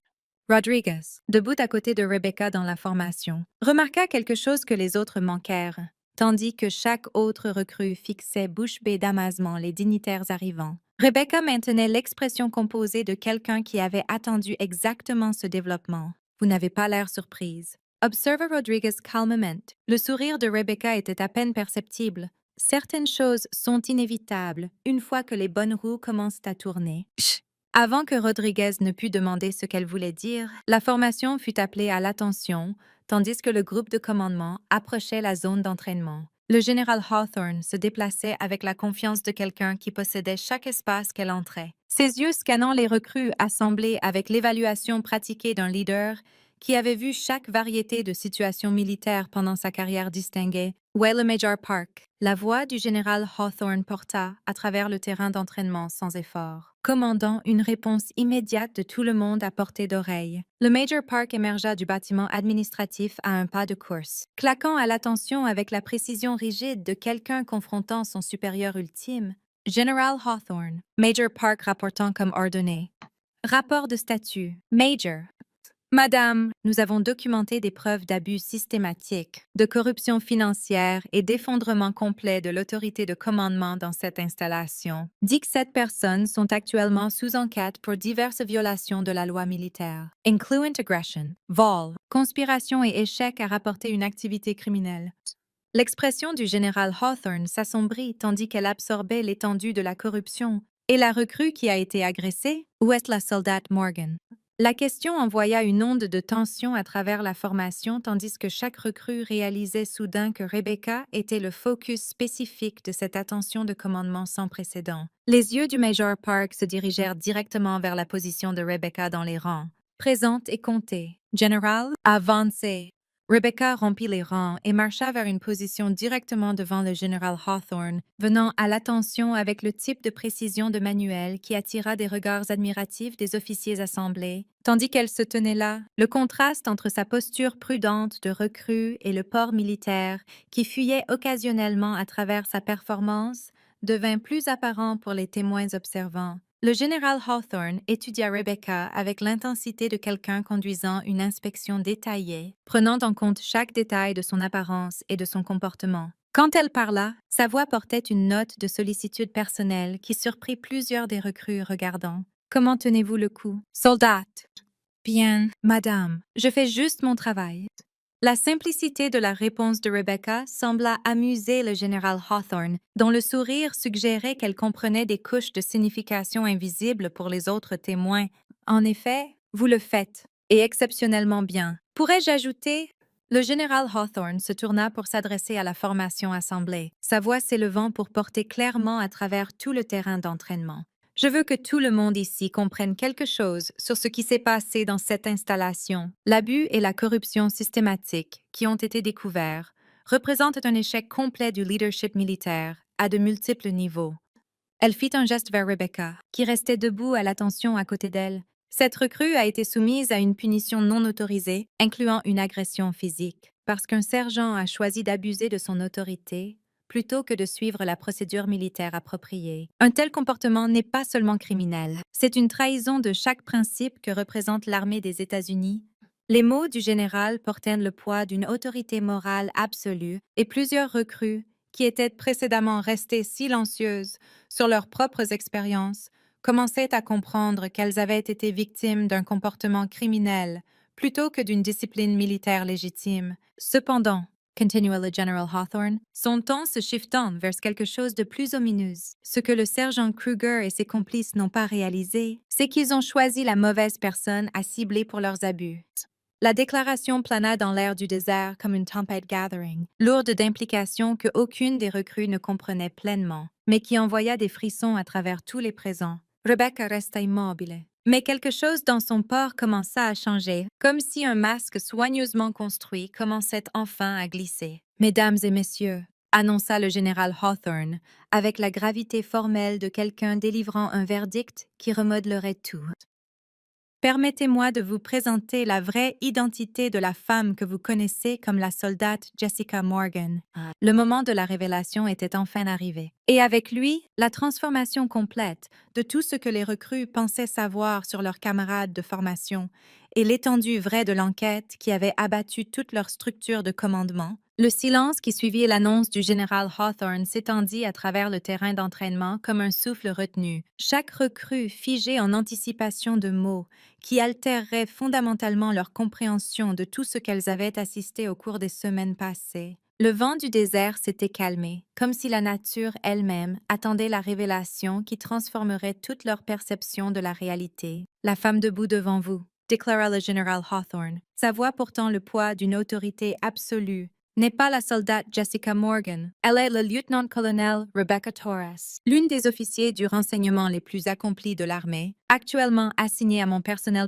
A: Rodriguez, debout à côté de Rebecca dans la formation, remarqua quelque chose que les autres manquèrent, tandis que chaque autre recrue fixait bouche bée d'amazement les dignitaires arrivants. Rebecca maintenait l'expression composée de quelqu'un qui avait attendu exactement ce développement. Vous n'avez pas l'air surprise. Observa Rodriguez calmement. Le sourire de Rebecca était à peine perceptible. Certaines choses sont inévitables une fois que les bonnes roues commencent à tourner. Chut! Avant que Rodriguez ne pût demander ce qu'elle voulait dire, la formation fut appelée à l'attention, tandis que le groupe de commandement approchait la zone d'entraînement. Le général Hawthorne se déplaçait avec la confiance de quelqu'un qui possédait chaque espace qu'elle entrait. Ses yeux scannant les recrues assemblés avec l'évaluation pratiquée d'un leader qui avait vu chaque variété de situations militaires pendant sa carrière distinguée, où est le Major Park. La voix du général Hawthorne porta, à travers le terrain d'entraînement sans effort, commandant une réponse immédiate de tout le monde à portée d'oreille. Le Major Park émergea du bâtiment administratif à un pas de course, claquant à l'attention avec la précision rigide de quelqu'un confrontant son supérieur ultime. General Hawthorne, Major Park rapportant comme ordonné. Rapport de statut. Major. Madame, nous avons documenté des preuves d'abus systématiques, de corruption financière et d'effondrement complet de l'autorité de commandement dans cette installation. 17 personnes sont actuellement sous enquête pour diverses violations de la loi militaire. Incluent aggression, vol, conspiration et échec à rapporter une activité criminelle. L'expression du général Hawthorne s'assombrit tandis qu'elle absorbait l'étendue de la corruption. Et la recrue qui a été agressée? Où est la soldate Morgan? La question envoya une onde de tension à travers la formation tandis que chaque recrue réalisait soudain que Rebecca était le focus spécifique de cette attention de commandement sans précédent. Les yeux du Major Park se dirigèrent directement vers la position de Rebecca dans les rangs. Présente et comptée. Général, avancez. Rebecca rompit les rangs et marcha vers une position directement devant le général Hawthorne, venant à l'attention avec le type de précision de manuel qui attira des regards admiratifs des officiers assemblés. Tandis qu'elle se tenait là, le contraste entre sa posture prudente de recrue et le port militaire, qui fuyait occasionnellement à travers sa performance, devint plus apparent pour les témoins observants. Le général Hawthorne étudia Rebecca avec l'intensité de quelqu'un conduisant une inspection détaillée, prenant en compte chaque détail de son apparence et de son comportement. Quand elle parla, sa voix portait une note de sollicitude personnelle qui surprit plusieurs des recrues regardant. « Comment tenez-vous le coup? »« Soldate. »« Bien, madame, je fais juste mon travail. » La simplicité de la réponse de Rebecca sembla amuser le général Hawthorne, dont le sourire suggérait qu'elle comprenait des couches de signification invisibles pour les autres témoins. En effet, vous le faites, et exceptionnellement bien. Pourrais-je ajouter? Le général Hawthorne se tourna pour s'adresser à la formation assemblée, sa voix s'élevant pour porter clairement à travers tout le terrain d'entraînement. Je veux que tout le monde ici comprenne quelque chose sur ce qui s'est passé dans cette installation. L'abus et la corruption systématique qui ont été découverts représentent un échec complet du leadership militaire à de multiples niveaux. Elle fit un geste vers Rebecca, qui restait debout à l'attention à côté d'elle. Cette recrue a été soumise à une punition non autorisée, incluant une agression physique, parce qu'un sergent a choisi d'abuser de son autorité plutôt que de suivre la procédure militaire appropriée. Un tel comportement n'est pas seulement criminel, c'est une trahison de chaque principe que représente l'armée des États-Unis. Les mots du général portaient le poids d'une autorité morale absolue et plusieurs recrues, qui étaient précédemment restées silencieuses sur leurs propres expériences, commençaient à comprendre qu'elles avaient été victimes d'un comportement criminel plutôt que d'une discipline militaire légitime. Cependant, continua le général Hawthorne, son ton se shiftant vers quelque chose de plus omineux. Ce que le sergent Kruger et ses complices n'ont pas réalisé, c'est qu'ils ont choisi la mauvaise personne à cibler pour leurs abus. La déclaration plana dans l'air du désert comme une tempête gathering, lourde d'implications que aucune des recrues ne comprenait pleinement, mais qui envoya des frissons à travers tous les présents. Rebecca resta immobile. Mais quelque chose dans son port commença à changer, comme si un masque soigneusement construit commençait enfin à glisser. « Mesdames et messieurs, » annonça le général Hawthorne, avec la gravité formelle de quelqu'un délivrant un verdict qui remodelerait tout. Permettez-moi de vous présenter la vraie identité de la femme que vous connaissez comme la soldate Jessica Morgan. Le moment de la révélation était enfin arrivé. Et avec lui, la transformation complète de tout ce que les recrues pensaient savoir sur leurs camarades de formation et l'étendue vraie de l'enquête qui avait abattu toute leur structure de commandement. Le silence qui suivit l'annonce du général Hawthorne s'étendit à travers le terrain d'entraînement comme un souffle retenu. Chaque recrue figée en anticipation de mots qui altéreraient fondamentalement leur compréhension de tout ce qu'elles avaient assisté au cours des semaines passées. Le vent du désert s'était calmé, comme si la nature elle-même attendait la révélation qui transformerait toute leur perception de la réalité. « La femme debout devant vous », déclara le général Hawthorne, sa voix portant le poids d'une autorité absolue, n'est pas la soldate Jessica Morgan. Elle est le lieutenant-colonel Rebecca Torres, l'une des officiers du renseignement les plus accomplis de l'armée, actuellement assignée à mon personnel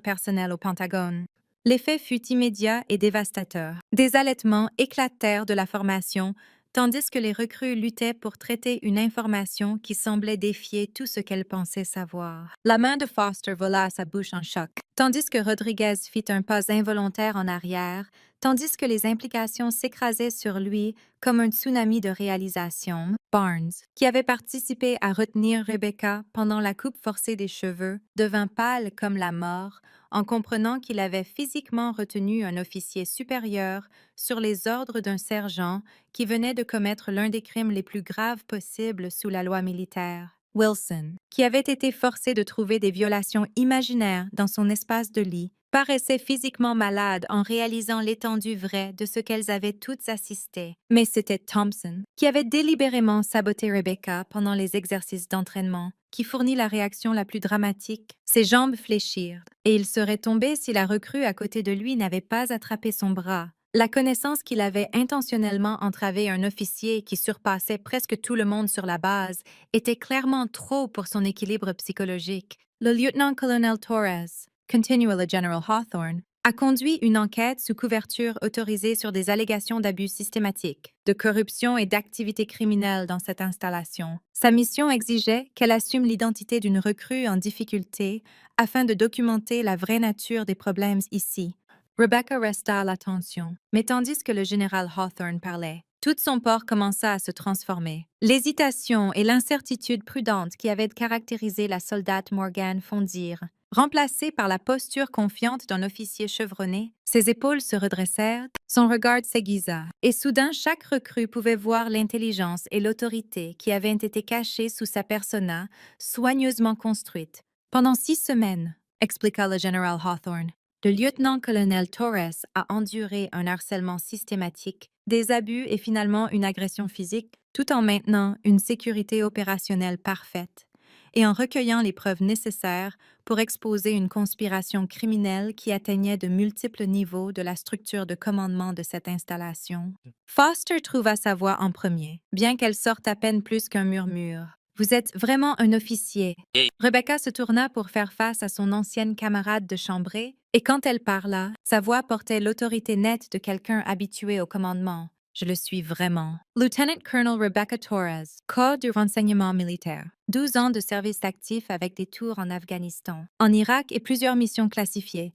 A: au Pentagone. L'effet fut immédiat et dévastateur. Des allaitements éclatèrent de la formation, tandis que les recrues luttaient pour traiter une information qui semblait défier tout ce qu'elles pensaient savoir. La main de Foster vola à sa bouche en choc, tandis que Rodriguez fit un pas involontaire en arrière, tandis que les implications s'écrasaient sur lui comme un tsunami de réalisation. Barnes, qui avait participé à retenir Rebecca pendant la coupe forcée des cheveux, devint pâle comme la mort en comprenant qu'il avait physiquement retenu un officier supérieur sur les ordres d'un sergent qui venait de commettre l'un des crimes les plus graves possibles sous la loi militaire. Wilson, qui avait été forcé de trouver des violations imaginaires dans son espace de lit, paraissait physiquement malade en réalisant l'étendue vraie de ce qu'elles avaient toutes assisté. Mais c'était Thompson, qui avait délibérément saboté Rebecca pendant les exercices d'entraînement, qui fournit la réaction la plus dramatique. Ses jambes fléchirent, et il serait tombé si la recrue à côté de lui n'avait pas attrapé son bras. La connaissance qu'il avait intentionnellement entravé un officier qui surpassait presque tout le monde sur la base était clairement trop pour son équilibre psychologique. Le lieutenant-colonel Torres, continua le général Hawthorne, a conduit une enquête sous couverture autorisée sur des allégations d'abus systématiques, de corruption et d'activités criminelles dans cette installation. Sa mission exigeait qu'elle assume l'identité d'une recrue en difficulté afin de documenter la vraie nature des problèmes ici. Rebecca resta à l'attention, mais tandis que le général Hawthorne parlait, tout son port commença à se transformer. L'hésitation et l'incertitude prudente qui avaient caractérisé la soldate Morgan fondirent. Remplacée par la posture confiante d'un officier chevronné, ses épaules se redressèrent, son regard s'aiguisa, et soudain chaque recrue pouvait voir l'intelligence et l'autorité qui avaient été cachées sous sa persona, soigneusement construite. Pendant 6 semaines, expliqua le général Hawthorne, le lieutenant-colonel Torres a enduré un harcèlement systématique, des abus et finalement une agression physique, tout en maintenant une sécurité opérationnelle parfaite et en recueillant les preuves nécessaires pour exposer une conspiration criminelle qui atteignait de multiples niveaux de la structure de commandement de cette installation. Foster trouva sa voix en premier, bien qu'elle sorte à peine plus qu'un murmure. Vous êtes vraiment un officier. Rebecca se tourna pour faire face à son ancienne camarade de chambrée, et quand elle parla, sa voix portait l'autorité nette de quelqu'un habitué au commandement. Je le suis vraiment. Lieutenant Colonel Rebecca Torres, corps du renseignement militaire. 12 ans de service actif avec des tours en Afghanistan, en Irak et plusieurs missions classifiées.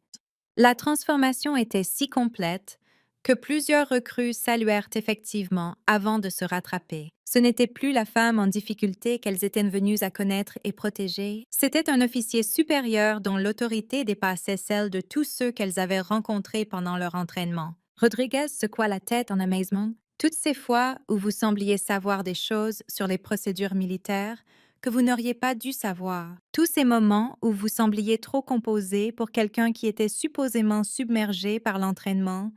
A: La transformation était si complète que plusieurs recrues saluèrent effectivement avant de se rattraper. Ce n'était plus la femme en difficulté qu'elles étaient venues à connaître et protéger, c'était un officier supérieur dont l'autorité dépassait celle de tous ceux qu'elles avaient rencontrés pendant leur entraînement. Rodriguez secoua la tête en amazement. Toutes ces fois où vous sembliez savoir des choses sur les procédures militaires que vous n'auriez pas dû savoir. Tous ces moments où vous sembliez trop composé pour quelqu'un qui était supposément submergé par l'entraînement.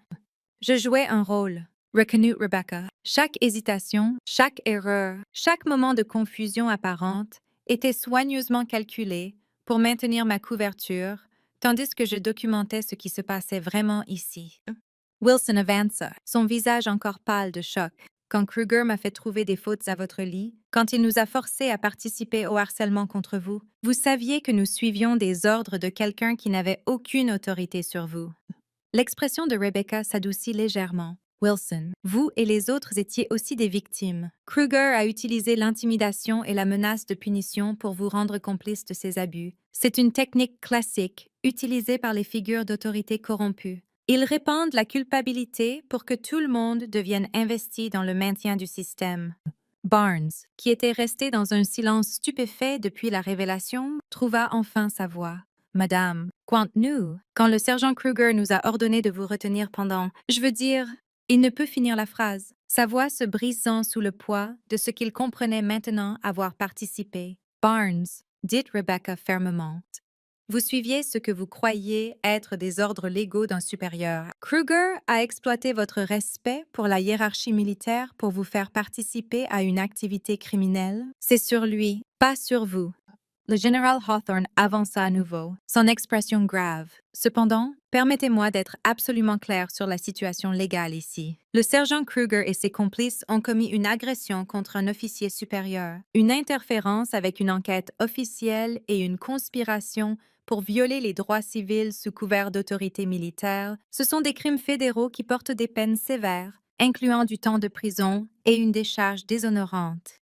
A: Je jouais un rôle, reconnut Rebecca. Chaque hésitation, chaque erreur, chaque moment de confusion apparente était soigneusement calculé pour maintenir ma couverture, tandis que je documentais ce qui se passait vraiment ici. Wilson avança, son visage encore pâle de choc. Quand Kruger m'a fait trouver des fautes à votre lit, quand il nous a forcés à participer au harcèlement contre vous, vous saviez que nous suivions des ordres de quelqu'un qui n'avait aucune autorité sur vous. L'expression de Rebecca s'adoucit légèrement. Wilson, vous et les autres étiez aussi des victimes. Kruger a utilisé l'intimidation et la menace de punition pour vous rendre complice de ces abus. C'est une technique classique, utilisée par les figures d'autorité corrompues. Ils répandent la culpabilité pour que tout le monde devienne investi dans le maintien du système. Barnes, qui était resté dans un silence stupéfait depuis la révélation, trouva enfin sa voix. Madame, nous, quand le sergent Kruger nous a ordonné de vous retenir pendant, je veux dire, il ne peut finir la phrase, sa voix se brisant sous le poids de ce qu'il comprenait maintenant avoir participé. Barnes, dit Rebecca fermement. Vous suiviez ce que vous croyiez être des ordres légaux d'un supérieur. Kruger a exploité votre respect pour la hiérarchie militaire pour vous faire participer à une activité criminelle. C'est sur lui, pas sur vous. Le général Hawthorne avança à nouveau, son expression grave. Cependant, permettez-moi d'être absolument clair sur la situation légale ici. Le sergent Kruger et ses complices ont commis une agression contre un officier supérieur, une interférence avec une enquête officielle et une conspiration pour violer les droits civils sous couvert d'autorité militaire, ce sont des crimes fédéraux qui portent des peines sévères, incluant du temps de prison et une décharge déshonorante.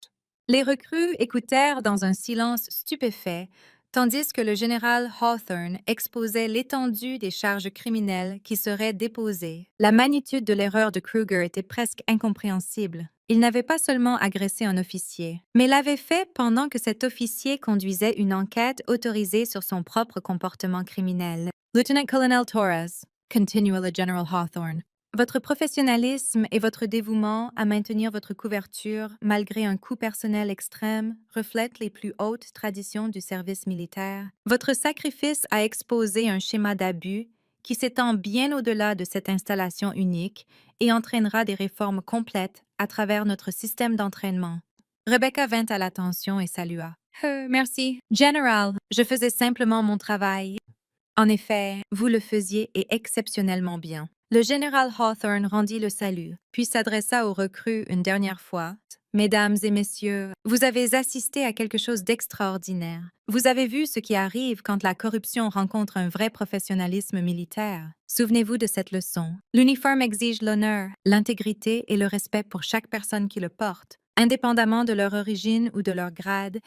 A: Les recrues écoutèrent dans un silence stupéfait, tandis que le général Hawthorne exposait l'étendue des charges criminelles qui seraient déposées. La magnitude de l'erreur de Kruger était presque incompréhensible. Il n'avait pas seulement agressé un officier, mais l'avait fait pendant que cet officier conduisait une enquête autorisée sur son propre comportement criminel. Lieutenant Colonel Torres, continua le général Hawthorne, votre professionnalisme et votre dévouement à maintenir votre couverture malgré un coût personnel extrême reflètent les plus hautes traditions du service militaire. Votre sacrifice a exposé un schéma d'abus qui s'étend bien au-delà de cette installation unique et entraînera des réformes complètes à travers notre système d'entraînement. Rebecca vint à l'attention et salua. Merci. Général, je faisais simplement mon travail. En effet, vous le faisiez et exceptionnellement bien. Le général Hawthorne rendit le salut, puis s'adressa aux recrues une dernière fois. Mesdames et messieurs, vous avez assisté à quelque chose d'extraordinaire. Vous avez vu ce qui arrive quand la corruption rencontre un vrai professionnalisme militaire. Souvenez-vous de cette leçon. L'uniforme exige l'honneur, l'intégrité et le respect pour chaque personne qui le porte, indépendamment de leur origine ou de leur grade.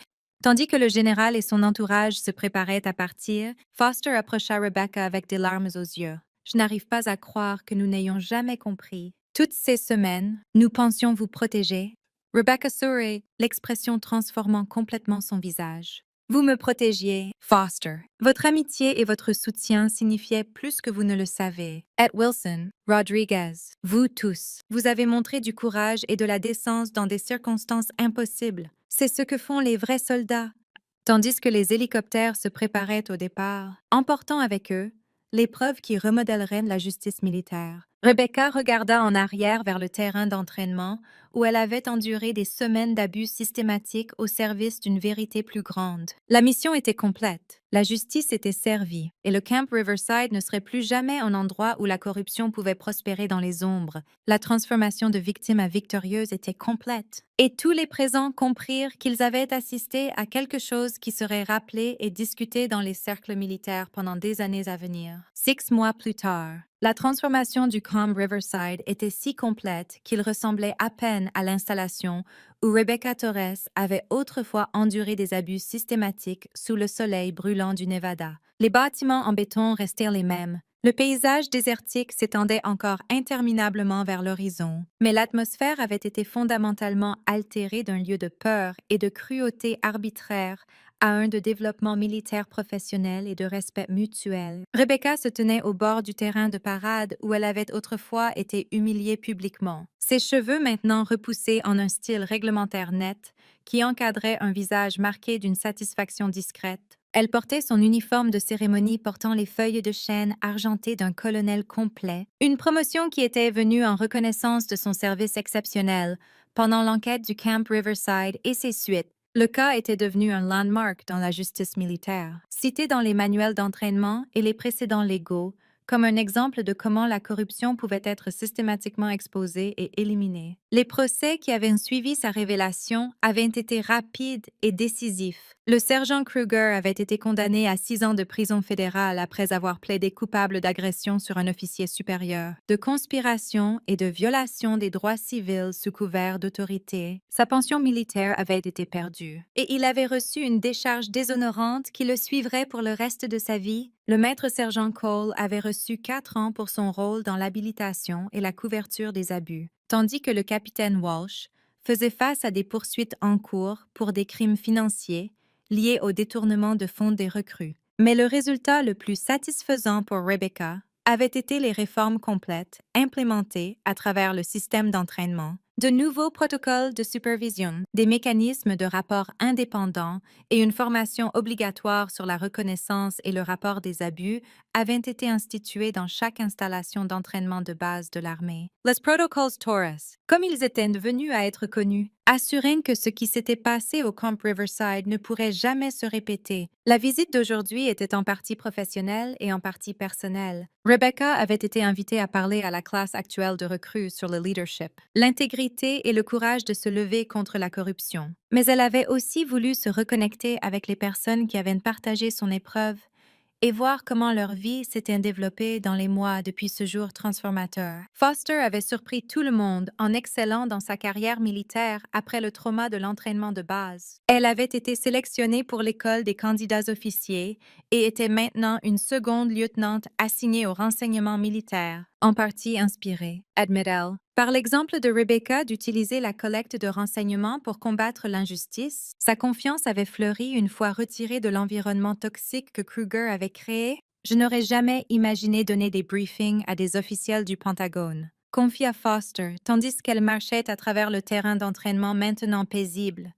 A: Tandis que le général et son entourage se préparaient à partir, Foster approcha Rebecca avec des larmes aux yeux. Je n'arrive pas à croire que nous n'ayons jamais compris. Toutes ces semaines, nous pensions vous protéger. Rebecca sourit, l'expression transformant complètement son visage. Vous me protégiez, Foster. Votre amitié et votre soutien signifiaient plus que vous ne le savez. Ed Wilson, Rodriguez, vous tous, vous avez montré du courage et de la décence dans des circonstances impossibles. C'est ce que font les vrais soldats. Tandis que les hélicoptères se préparaient au départ, emportant avec eux l'épreuve qui remodèlerait la justice militaire. Rebecca regarda en arrière vers le terrain d'entraînement où elle avait enduré des semaines d'abus systématiques au service d'une vérité plus grande. La mission était complète, la justice était servie, et le Camp Riverside ne serait plus jamais un endroit où la corruption pouvait prospérer dans les ombres. La transformation de victime à victorieuse était complète, et tous les présents comprirent qu'ils avaient assisté à quelque chose qui serait rappelé et discuté dans les cercles militaires pendant des années à venir. 6 mois plus tard, la transformation du Camp Riverside était si complète qu'il ressemblait à peine à l'installation où Rebecca Torres avait autrefois enduré des abus systématiques sous le soleil brûlant du Nevada. Les bâtiments en béton restèrent les mêmes. Le paysage désertique s'étendait encore interminablement vers l'horizon, mais l'atmosphère avait été fondamentalement altérée d'un lieu de peur et de cruauté arbitraire à un de développement militaire professionnel et de respect mutuel. Rebecca se tenait au bord du terrain de parade où elle avait autrefois été humiliée publiquement. Ses cheveux maintenant repoussés en un style réglementaire net, qui encadrait un visage marqué d'une satisfaction discrète. Elle portait son uniforme de cérémonie portant les feuilles de chêne argentées d'un colonel complet, une promotion qui était venue en reconnaissance de son service exceptionnel pendant l'enquête du Camp Riverside et ses suites. Le cas était devenu un landmark dans la justice militaire, cité dans les manuels d'entraînement et les précédents légaux, comme un exemple de comment la corruption pouvait être systématiquement exposée et éliminée. Les procès qui avaient suivi sa révélation avaient été rapides et décisifs. Le sergent Kruger avait été condamné à 6 ans de prison fédérale après avoir plaidé coupable d'agression sur un officier supérieur, de conspiration et de violation des droits civils sous couvert d'autorité. Sa pension militaire avait été perdue, et il avait reçu une décharge déshonorante qui le suivrait pour le reste de sa vie. Le maître-sergent Cole avait reçu 4 ans pour son rôle dans l'habilitation et la couverture des abus, tandis que le capitaine Walsh faisait face à des poursuites en cours pour des crimes financiers liés au détournement de fonds des recrues. Mais le résultat le plus satisfaisant pour Rebecca avait été les réformes complètes implémentées à travers le système d'entraînement, de nouveaux protocoles de supervision, des mécanismes de rapport indépendants et une formation obligatoire sur la reconnaissance et le rapport des abus avaient été institués dans chaque installation d'entraînement de base de l'armée. Les protocoles Torres, comme ils étaient devenus à être connus, assuraient que ce qui s'était passé au Camp Riverside ne pourrait jamais se répéter. La visite d'aujourd'hui était en partie professionnelle et en partie personnelle. Rebecca avait été invitée à parler à la classe actuelle de recrues sur le leadership, l'intégrité et le courage de se lever contre la corruption. Mais elle avait aussi voulu se reconnecter avec les personnes qui avaient partagé son épreuve et voir comment leur vie s'était développée dans les mois depuis ce jour transformateur. Foster avait surpris tout le monde en excellant dans sa carrière militaire après le trauma de l'entraînement de base. Elle avait été sélectionnée pour l'école des candidats officiers et était maintenant une seconde lieutenant assignée au renseignement militaire, en partie inspirée, admet-elle, par l'exemple de Rebecca d'utiliser la collecte de renseignements pour combattre l'injustice. Sa confiance avait fleuri une fois retirée de l'environnement toxique que Kruger avait créé. Je n'aurais jamais imaginé donner des briefings à des officiels du Pentagone, confia Foster, tandis qu'elle marchait à travers le terrain d'entraînement maintenant paisible.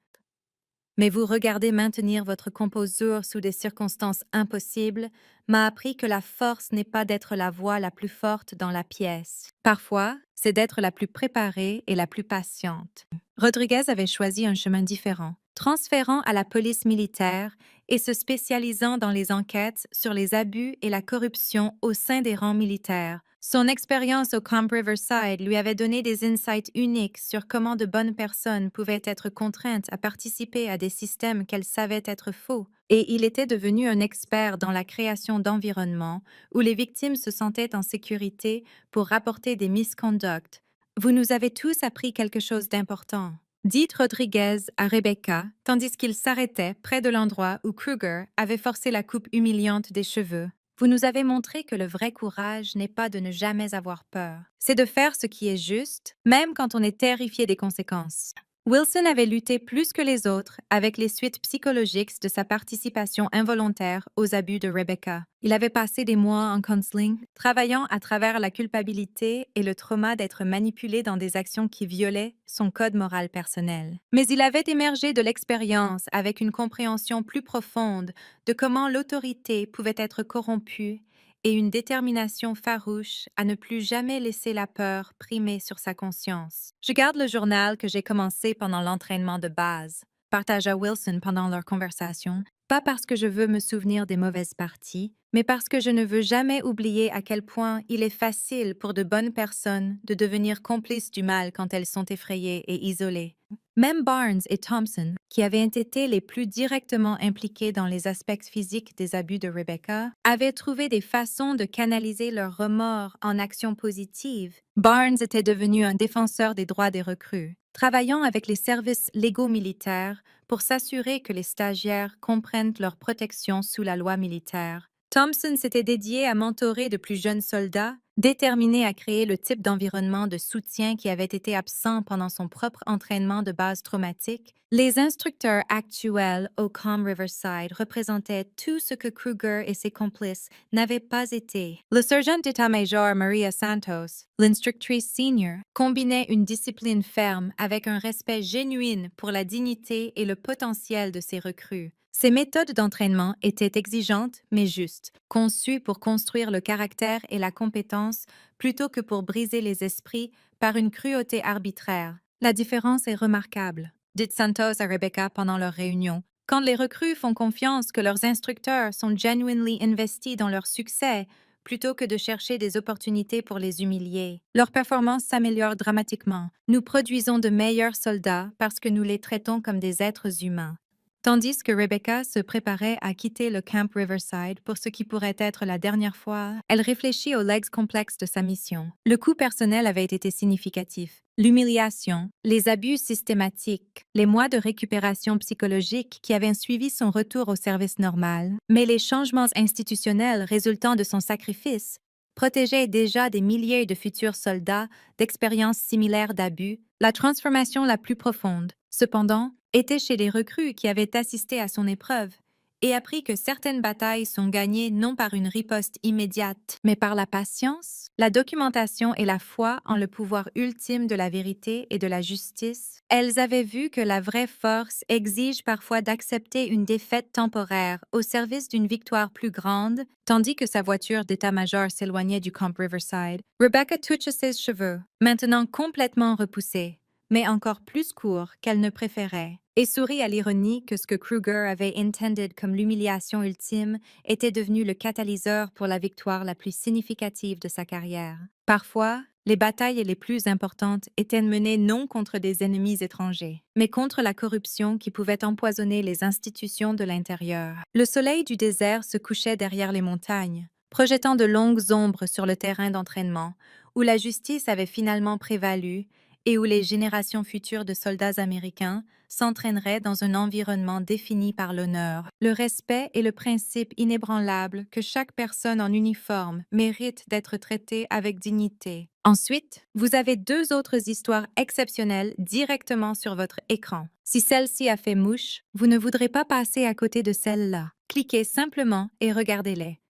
A: Mais vous regardez maintenir votre composure sous des circonstances impossibles m'a appris que la force n'est pas d'être la voix la plus forte dans la pièce. Parfois, c'est d'être la plus préparée et la plus patiente. Rodriguez avait choisi un chemin différent, transférant à la police militaire et se spécialisant dans les enquêtes sur les abus et la corruption au sein des rangs militaires. Son expérience au Camp Riverside lui avait donné des insights uniques sur comment de bonnes personnes pouvaient être contraintes à participer à des systèmes qu'elles savaient être faux, et il était devenu un expert dans la création d'environnements où les victimes se sentaient en sécurité pour rapporter des misconducts. Vous nous avez tous appris quelque chose d'important, dit Rodriguez à Rebecca, tandis qu'il s'arrêtait près de l'endroit où Kruger avait forcé la coupe humiliante des cheveux. Vous nous avez montré que le vrai courage n'est pas de ne jamais avoir peur, c'est de faire ce qui est juste, même quand on est terrifié des conséquences. Wilson avait lutté plus que les autres avec les suites psychologiques de sa participation involontaire aux abus de Rebecca. Il avait passé des mois en counseling, travaillant à travers la culpabilité et le trauma d'être manipulé dans des actions qui violaient son code moral personnel. Mais il avait émergé de l'expérience avec une compréhension plus profonde de comment l'autorité pouvait être corrompue et une détermination farouche à ne plus jamais laisser la peur primer sur sa conscience. Je garde le journal que j'ai commencé pendant l'entraînement de base, partagea Wilson pendant leur conversation, pas parce que je veux me souvenir des mauvaises parties, mais parce que je ne veux jamais oublier à quel point il est facile pour de bonnes personnes de devenir complices du mal quand elles sont effrayées et isolées. Même Barnes et Thompson, qui avaient été les plus directement impliqués dans les aspects physiques des abus de Rebecca, avaient trouvé des façons de canaliser leurs remords en actions positives. Barnes était devenu un défenseur des droits des recrues, travaillant avec les services légaux militaires pour s'assurer que les stagiaires comprennent leur protection sous la loi militaire. Thompson s'était dédié à mentorer de plus jeunes soldats, déterminé à créer le type d'environnement de soutien qui avait été absent pendant son propre entraînement de base traumatique. Les instructeurs actuels au Camp Riverside représentaient tout ce que Kruger et ses complices n'avaient pas été. Le sergent d'état-major Maria Santos, l'instructrice senior, combinait une discipline ferme avec un respect genuin pour la dignité et le potentiel de ses recrues. Ces méthodes d'entraînement étaient exigeantes mais justes, conçues pour construire le caractère et la compétence plutôt que pour briser les esprits par une cruauté arbitraire. La différence est remarquable, dit Santos à Rebecca pendant leur réunion. Quand les recrues font confiance que leurs instructeurs sont genuinely investis dans leur succès, plutôt que de chercher des opportunités pour les humilier, leur performance s'améliore dramatiquement. Nous produisons de meilleurs soldats parce que nous les traitons comme des êtres humains. Tandis que Rebecca se préparait à quitter le Camp Riverside pour ce qui pourrait être la dernière fois, elle réfléchit aux legs complexes de sa mission. Le coût personnel avait été significatif. L'humiliation, les abus systématiques, les mois de récupération psychologique qui avaient suivi son retour au service normal, mais les changements institutionnels résultant de son sacrifice protégeaient déjà des milliers de futurs soldats d'expériences similaires d'abus, la transformation la plus profonde. Cependant, était chez les recrues qui avaient assisté à son épreuve et appris que certaines batailles sont gagnées non par une riposte immédiate, mais par la patience, la documentation et la foi en le pouvoir ultime de la vérité et de la justice. Elles avaient vu que la vraie force exige parfois d'accepter une défaite temporaire au service d'une victoire plus grande, tandis que sa voiture d'état-major s'éloignait du Camp Riverside. Rebecca toucha ses cheveux, maintenant complètement repoussés, mais encore plus courts qu'elle ne préférait, et sourit à l'ironie que ce que Kruger avait intended comme l'humiliation ultime était devenu le catalyseur pour la victoire la plus significative de sa carrière. Parfois, Les batailles les plus importantes étaient menées non contre des ennemis étrangers, mais contre la corruption qui pouvait empoisonner les institutions de l'intérieur. Le soleil du désert se couchait derrière les montagnes, projetant de longues ombres sur le terrain d'entraînement, où la justice avait finalement prévalu et où les générations futures de soldats américains s'entraîneraient dans un environnement défini par l'honneur, le respect et le principe inébranlable que chaque personne en uniforme mérite d'être traitée avec dignité. Ensuite, vous avez deux autres histoires exceptionnelles directement sur votre écran. Si celle-ci a fait mouche, vous ne voudrez pas passer à côté de celle-là. Cliquez simplement et regardez-les.